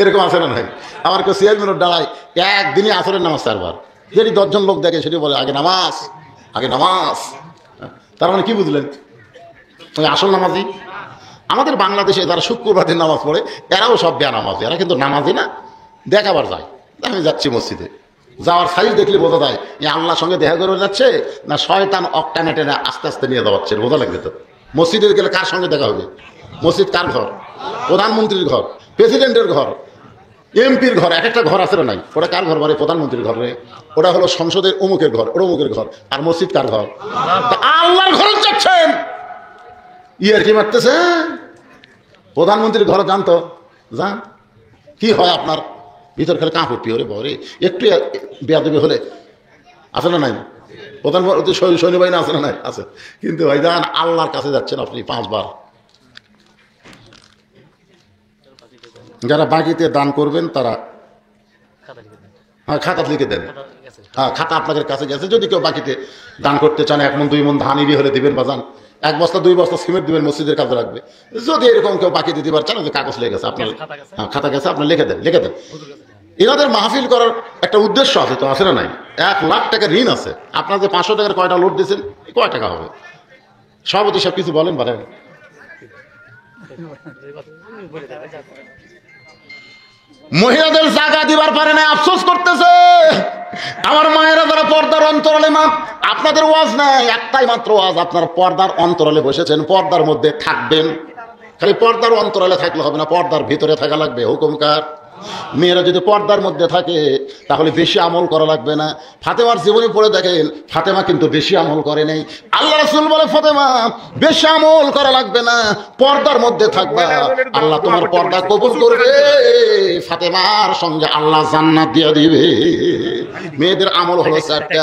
এরকম আছে না নাই? আমার কেউ চেয়ারম্যানের দাঁড়ায় একদিনই আসরের নামাজ 4 বার, যেটি 10 জন লোক দেখে সেটি বলে আগে নামাজ, আগে নামাজ। তার মানে কি বুঝলেন? ওই আসল নামাজি। আমাদের বাংলাদেশে যারা শুক্রবার দিন নামাজ পড়ে এরাও সব বেনামাজি, এরা কিন্তু নামাজি না, দেখাবার যায়। আমি যাচ্ছি মসজিদে, যাওয়ার সাইজ দেখলে বোঝা যায় যে আল্লাহর সঙ্গে দেখা করে যাচ্ছে না শয়তান অক্টানে টেনে আস্তে আস্তে নিয়ে যাওয়াচ্ছে, বোঝা লাগবে তো। মসজিদে গেলে কার সঙ্গে দেখা হবে? মসজিদ কার ঘর? প্রধানমন্ত্রীর ঘর, প্রেসিডেন্টের ঘর, এমপির ঘর, এক একটা ঘর আছে না নাই? ওটা কার ঘর? মানে প্রধানমন্ত্রীর ঘর রে, ওটা হলো সংসদের অমুকের ঘর, ওর অমুকের ঘর। আর মসজিদ কার ঘর? আল্লাহর ঘরে যাচ্ছেন, ইয়ার কি মারতেছে? প্রধানমন্ত্রীর ঘরে যান তো, যান, কি হয় আপনার ভিতর খেলে কাঁ ফুটপি ওরে বরে, একটু বেয়াদবি হলে আছে না নাই? প্রধানমন্ত্রী সৈন্যবাহিনী আছে না নাই? আছে। কিন্তু ভাই যান আল্লাহর কাছে যাচ্ছেন আপনি 5 বার। যারা বাকিতে দান করবেন তারা খাতা লিখে দেন। হ্যাঁ, খাতা আপনাদের কাছে গেছে। যদি কেউ বাকিতে দান করতে চান 1 মণ 2 মণ ধান ইবি হলে দিবেন, বাজান 1 বস্তা 2 বস্তা সিমেন্ট দিবেন, মসজিদের কাজে রাখবে। যদি এরকম কেউ বাকি দিতে পারছেন, যে কাগজ লেগে গেছে আপনার, হ্যাঁ খাতা গেছে, আপনার লিখে দেন, লিখে দেন। এনাদের মাহফিল করার একটা উদ্দেশ্য আছে তো, আছে না নাই? 1 লাখ টাকা ঋণ আছে। আপনার যে 500 টাকার কয়টা লোড দিয়েছেন, কয় টাকা হবে? সভাপতি সব কিছু বলেন, বলেন। মহিলাদের জায়গা দিবার পারে না, আফসোস করতেছে। আমার মায়েরা যারা পর্দার অন্তরালে, মা আপনাদের ওয়াজ নাই, একটাই মাত্র ওয়াজ, আপনার পর্দার অন্তরালে বসেছেন, পর্দার মধ্যে থাকবেন। খালি পর্দার অন্তরালে থাকলে হবে না, পর্দার ভিতরে থাকা লাগবে। হুকুম কার? মেয়েরা যদি পর্দার মধ্যে থাকে তাহলে বেশি আমল করা লাগবে না। ফাতেমার জীবনী পড়ে দেখেন, ফাতেমা কিন্তু বেশি আমল করে নেই। আল্লাহ রাসূল বলে, ফাতেমা বেশি আমল করা লাগবে না, পর্দার মধ্যে থাকবা, আল্লাহ তোমার পর্দা কবুল করবে, ফাতেমার সঙ্গে আল্লাহ জান্নাত দিয়ে দিবে। মেয়েদের আমল হলো চারটা।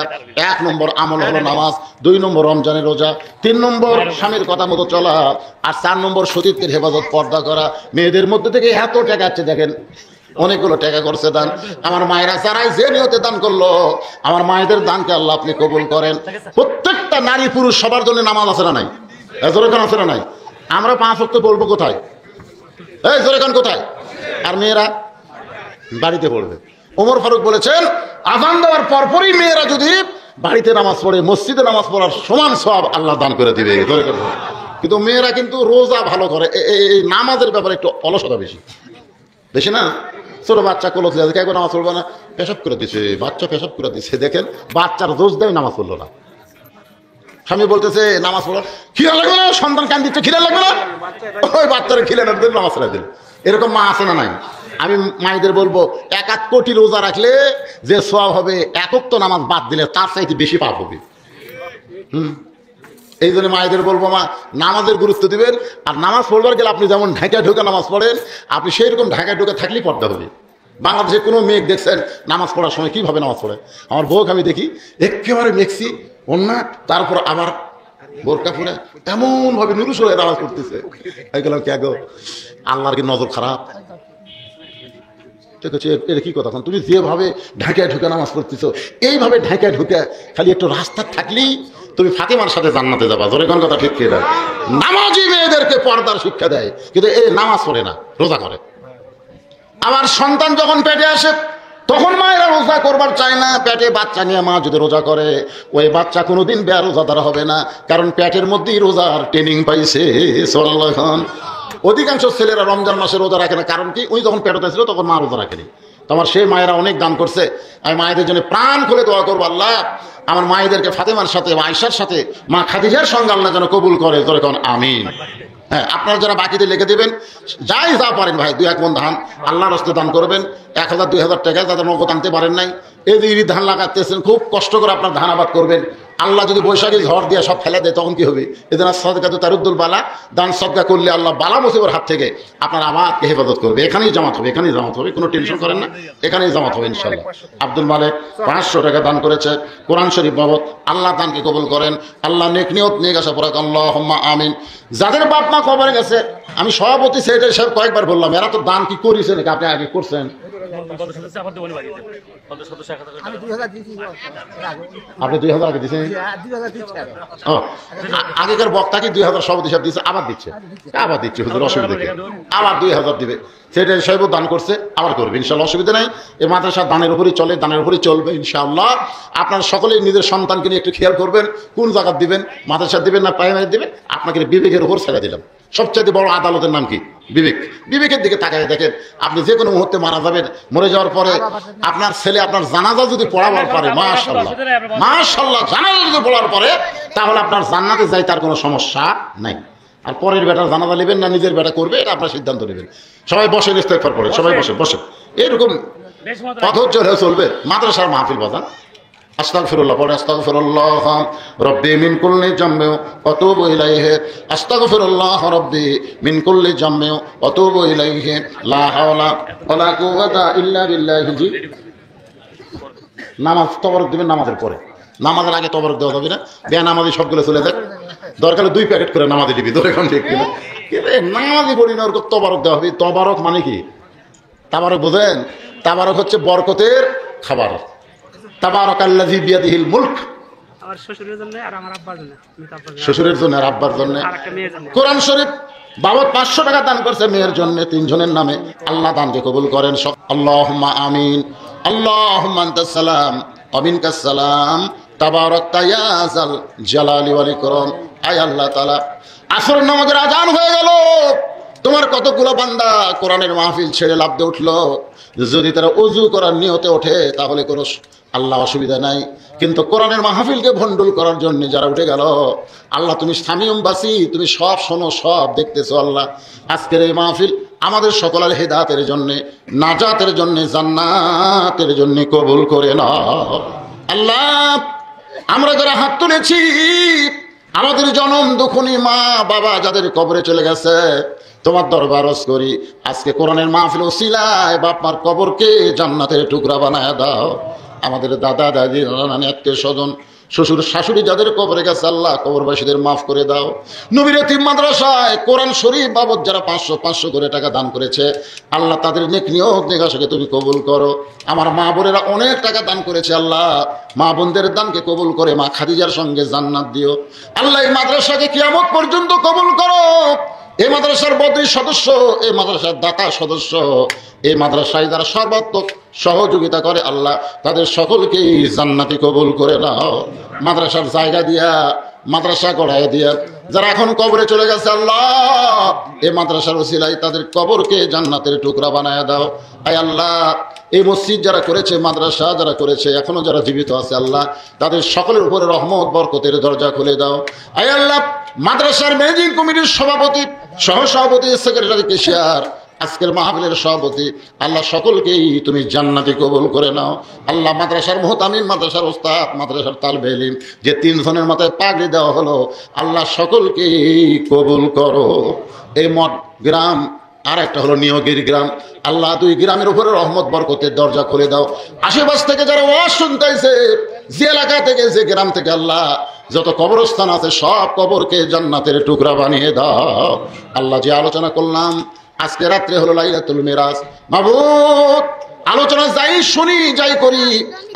1 নম্বর আমল হলো নামাজ, 2 নম্বর রমজানের রোজা, 3 নম্বর স্বামীর কথা মতো চলা, আর 4 নম্বর সতীত্বের হেফাজত, পর্দা করা। মেয়েদের মধ্যে থেকে এত টাকা আছে দেখেন, অনেকগুলো টাকা করছে দান। আমার মায়েরা যারাই যে নিয়তে দান করলো, আমার মায়েদের দানকে আল্লাহ আপনি কবুল করেন। প্রত্যেকটা নারী পুরুষ সবার জন্য নামাজ আছে না নাই? জোরেখান আছে না নাই? আমরা 5 ওয়াক্ত বলবো কোথায়? এই জোরেখান কোথায়? আর মেয়েরা বাড়িতে পড়বে। ওমর ফারুক বলেছেন, আযান দেওয়ার পরপরই মেয়েরা যদি বাড়িতে নামাজ পড়ে, মসজিদে নামাজ পড়ার সমান সওয়াব আল্লাহ দান করে দিবে। কিন্তু মেয়েরা কিন্তু রোজা ভালো করে, এই নামাজের ব্যাপারে একটু অলসতা বেশি বেশি না? ছোট বাচ্চা কোলো কে নামাজ পড়বে না, পেশাব করে দিচ্ছে, বাচ্চা পেশাব করে দিচ্ছে, দেখেন বাচ্চার দোষ দেয় নামাজ পড়লো না। স্বামী বলতেছে নামাজ পড়ো, খিদা লাগবে না, সন্তান কান দিচ্ছে, খিদা লাগবে না, ওই বাচ্চারা খিলে না দিল, নামাজ পড়াই দিল। এরকম মা আছে না নাই? আমি মায়েদের বলবো, 1 কোটি রোজা রাখলে যে সওয়াব হবে, 1 ওয়াক্ত নামাজ বাদ দিলে তার চাইতে বেশি পাপ হবে। এই জন্য মায়েদের বলবো, মা নামাজের গুরুত্ব দিবেন। আর নামাজ পড়বার গেলে আপনি যেমন ঢাকা ঢুকে নামাজ পড়েন, আপনি সেই রকম ঢাকা ঢুকে থাকলেই পড়তে হবে। বাংলাদেশে কোনো মেয়ে দেখছেন নামাজ পড়ার সময় কীভাবে নামাজ পড়ে? আমার বউকে আমি দেখি একেবারে মেক্সি অন্যা, তারপর আবার বোরকা পরে এমনভাবে নুরুস হয়ে নামাজ পড়তেছে। গেলাম কে গো, আল্লাহর কি নজর খারাপ? ঠিক আছে, এটা কি কথা? তুমি যেভাবে ঢাকায় ঢুকে নামাজ পড়তেছো, এইভাবে ঢাকায় ঢুকে খালি একটু রাস্তা থাকলেই তুমি ফাতেমার সাথে জান্নাতে যাবা। জোরে কোন কথা ঠিক কে দেয়? নামাজি মেয়েদেরকে পর্দার শিক্ষা দেয়, কিন্তু এই নামাজ পড়ে না, রোজা করে। আমার সন্তান যখন পেটে আসে তখন মায়েরা রোজা করবার চায় না। পেটে বাচ্চা নিয়ে মা যদি রোজা করে, ওই বাচ্চা কোনোদিন বেরোজাদার হবে না, কারণ পেটের মধ্যেই রোজার ট্রেনিং পাইছে। অধিকাংশ ছেলেরা রমজান মাসে রোজা রাখে না, কারণ কি? ওই যখন পেটে ছিল তখন মা রোজা রাখেনি। তোমার সেই মায়েরা অনেক দান করছে। আমি মায়েদের জন্য প্রাণ খুলে দোয়া করবো, আল্লাহ আমার মায়েদেরকে ফাতেমার সাথে, আয়েশার সাথে, মা খাদিজার সঙ্গে আল্লাহ যেন কবুল করে। যখন আমিন। হ্যাঁ, আপনারা যারা বাকিতে লিখে দেবেন, যাই যা পারেন ভাই, 2-1 মণ ধান আল্লাহর রাস্তে দান করবেন। 1000-2000 টাকা যাদের নগদ আনতে পারেন নাই, এই যে ধান লাগাতেছেন, খুব কষ্ট করে আপনার ধান আবাদ করবেন। আল্লাহ যদি বৈশাখী ঝড় দিয়ে সব ফেলে দেয় তখন কি হবে? এদের সদকা তো তারুদ্দুল বালা, দান সদকা করলে আল্লাহ বালা মুসিবর হাত থেকে আপনার আবাদকে হেফাজত করবে। এখানেই জামাত হবে, এখানেই জামাত হবে, কোনো টেনশন করেন না, এখানেই জামাত হবে ইনশাল্লাহ। আব্দুল মালিক 500 টাকা দান করেছে। কোরআন শরীফ বাবদ আল্লাহ দানকে কবুল করেন, আল্লাহ নেক নিয়ত নিয়ে গেছে পড়াক, আল্লাহুম্মা আমিন। যাদের বাপ মা কবরে গেছে, আমি সভাপতি সেক্রেটারি সাহেব কয়েকবার বললাম, এরা তো দান কি করেছে নাকি? আপনি আগে করছেন? আপনি 2000 আগে দিচ্ছেন? আগেকার বক্তা কি 2000 সভাপতি সাহেব দিচ্ছে, আবার দিচ্ছে, আবার দিচ্ছে, হুজুর অসুবিধা কি? আবার 2000 দিবে। সেক্রেটারি সাহেবও দান করছে, আবার করবে ইনশাল্লাহ, অসুবিধা নাই। এই মাদ্রাসা দানের উপরই চলে, দানের উপরই চলবে ইনশাআল্লাহ। আপনারা সকলেই নিজের সন্তানকে নিয়ে একটু খেয়াল করবেন, কোন জায়গা দিবেন, মাদ্রাসা দিবেন না প্রাইমারি দিবেন। আপনাকে বিবেকের উপর ছেড়ে দিলাম। সবচেয়ে বড় আদালতের নাম কি? বিবেক। বিবেকের দিকে তাকায় দেখেন, আপনি যে কোনো মুহূর্তে মারা যাবেন। মরে যাওয়ার পরে আপনার ছেলে আপনার জানাজা যদি পড়াবার পারে, মাশাআল্লাহ মাশাআল্লাহ, জানাজা যদি পড়ার পরে, তাহলে আপনার জান্নাতে যাই তার কোনো সমস্যা নাই। আর পরের বেটার জানাজা নেবেন না নিজের বেটা করবে, এটা আপনার সিদ্ধান্ত নেবেন। সবাই বসে ইস্তেগফার পড়ে, সবাই বসে বসে এরকম পথজ্জ হয়ে চলবে। মাদ্রাসার মাহফিল বাজান, আস্তাগফিরুল্লাহ পড়ে, আস্তাগফিরুল্লাহ রব্বি মিন কুল্লি জামমি ওয়া তুবু ইলাইহি, আস্তাগফিরুল্লাহ রব্বি মিন কুল্লি জামমি ওয়া তুবু ইলাইহি, লা হাওলা ওয়া লা কুওয়াতা ইল্লা বিল্লাহি। জি, নামাজ তবরক দিবেন নামাজের পরে, নামাজের আগে তবরক দেওয়া যাবে না। বেনামাজি সবগুলো চলে যাক, দরকার 2 প্যাকেট করে নামাজি দিবি, ধরে এখন ঠিক কিনা? নামাজি পড়ি না, ওর তবরক দেওয়া হবে। তবরক মানে কি? তাবারক বোঝেন? তাবারক হচ্ছে বরকতের খাবার। তাবারাকাল্লাযী বিয়াদিহিল মুলক, আমার শ্বশুরের জন্য আর আমার আব্বার জন্য, শ্বশুরের জন্য আর আব্বার জন্য। কোরআন শরীফ বাবদ 500 টাকা দান করছে মেয়ের জন্য, 3 জনের নামে। আল্লাহ দানকে কবুল করেন। আল্লাহুম্মা আমিন। আল্লাহুম্মা আনতাস সালাম ওয়া মিনকাস সালাম, তাবারাকতা ইয়া যাল জালালি ওয়াল ইকরাম। আয় আল্লাহ তাআলা, আসরের নামাজের আজান হয়ে গেল, তোমার কতগুলো বান্দা কোরআনের মাহফিল ছেড়ে লাফ দিয়ে উঠলো। যদি তারা ওযু করার নিয়তে ওঠে তাহলে কোনো আল্লাহ অসুবিধা নাই, কিন্তু কোরআনের মাহফিলকে ভণ্ডুল করার জন্য যারা উঠে গেল, আল্লাহ তুমি সামিউম বাসি, তুমি সব শোনো, সব দেখতেছো। আল্লাহ আজকের এই মাহফিল আমাদের সকলের হেদায়েতের জন্য, নাজাতের জন্য, জান্নাতের জন্য কবুল করে নাও। আল্লাহ, আমরা যারা হাত তুলেছি, আমাদের জনম দুঃখনী মা বাবা যাদের কবরে চলে গেছে, তোমার দরবার আরজ করি আজকে কোরআনের মাহফিল ওসিলায় বাপ মার কবরকে জান্নাতের টুকরা বানায় দাও। আমাদের দাদা দাদি নানা আত্মীয় স্বজন শ্বশুর শাশুড়ি যাদের কবরে গেছে আল্লাহ কবরবাসীদের মাফ করে দাও। নবীর এতিম মাদ্রাসায় কোরআন শরীফ বাবদ যারা 500 করে টাকা দান করেছে আল্লাহ তাদের নেক নিয়ত নেগাশাকে তুমি কবুল করো। আমার মা বোনেরা অনেক টাকা দান করেছে আল্লাহ, মা বোনদের দানকে কবুল করে মা খাদিজার সঙ্গে জান্নাত দিও। আল্লাহ এই মাদ্রাসাকে কিয়ামত পর্যন্ত কবুল করো। এই মাদ্রাসার বদরি সদস্য, এই মাদ্রাসার দাতা সদস্য, এই মাদ্রাসায় যারা সর্বাত্মক সহযোগিতা করে আল্লাহ তাদের সকলকেই জান্নাতি কবুল করে নাও। মাদ্রাসার জায়গা দিয়া, মাদ্রাসা গড়ায় দিয়া যারা এখন কবরে চলে গেছে আল্লাহ এই মাদ্রাসার ওসিলায় তাদের কবরকে জান্নাতের টুকরা বানায় দাও। আয় আল্লাহ, এই মসজিদ যারা করেছে, মাদ্রাসা যারা করেছে, এখনো যারা জীবিত আছে আল্লাহ তাদের সকলের উপরে রহমত বরকতের দরজা খুলে দাও। আয় আল্লাহ, মাদ্রাসার ম্যানেজিং কমিটির সভাপতি, সহসভাপতি, সেক্রেটারি, কেশিয়ার, আজকের মাহফিলের সভাপতি আল্লাহ সকলকেই তুমি জান্নাতি কবুল করে নাও। আল্লাহ, মাদ্রাসার মুহতামিম, মাদ্রাসার ওস্তাদ, মাদ্রাসার তালবে ইলম যে 3 জনের মাথায় পাগড়ি দেওয়া হলো আল্লাহ সকলকেই কবুল করো। এই মঠ গ্রাম আর একটা হলো নিয়োগীর গ্রাম, আল্লাহ 2 গ্রামের উপরে রহমত বরকতের দরজা খুলে দাও। আশেপাশ থেকে যারা ওয়াজ শুনতেছে, যে এলাকা থেকে, যে গ্রাম থেকে আল্লাহ যত কবরস্থান আছে সব কবরকে জান্নাতের টুকরা বানিয়ে দাও। আল্লাহ, যে আলোচনা করলাম আজকে রাত্রে হলো লাইলাতুল মিরাজ, মাবুদ আলোচনা যাই শুনি যাই করি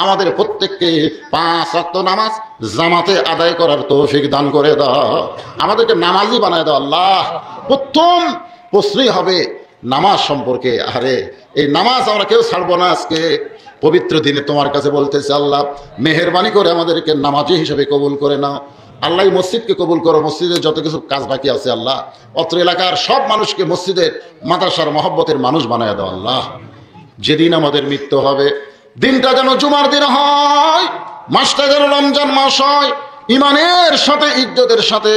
আমাদের প্রত্যেককে 5 ওয়াক্ত নামাজ জামাতে আদায় করার তৌফিক দান করে দাও। আমাদেরকে নামাজি বানায় দাও আল্লাহ। প্রথম প্রশ্নই হবে নামাজ সম্পর্কে। আরে এই নামাজ আমরা কেউ ছাড়বো না। আজকে পবিত্র দিনে তোমার কাছে বলতেছে আল্লাহ মেহেরবানি করে আমাদেরকে নামাজি হিসেবে কবুল করে নাও। আল্লাহ মসজিদকে কবুল করো, মসজিদের যত কিছু কাজ বাকি আছে আল্লাহ অত্র এলাকার সব মানুষকে মসজিদের মাদ্রাসার মহব্বতের মানুষ বানায় দাও আল্লাহ। যেদিন আমাদের মৃত্যু হবে দিনটা যেন জুমার দিন হয়, মাসটা যেন রমজান মাস হয়, ইমানের সাথে ইজ্জতের সাথে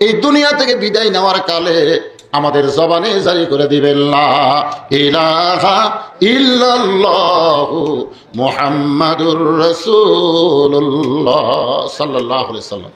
এই দুনিয়া থেকে বিদায় নেওয়ার কালে আমাদের জবানে জারি করে দিবেন লা ইলাহা ইল্লাল্লাহু মুহাম্মাদুর রাসূলুল্লাহ সাল্লাল্লাহু আলাইহি ওয়াসাল্লাম।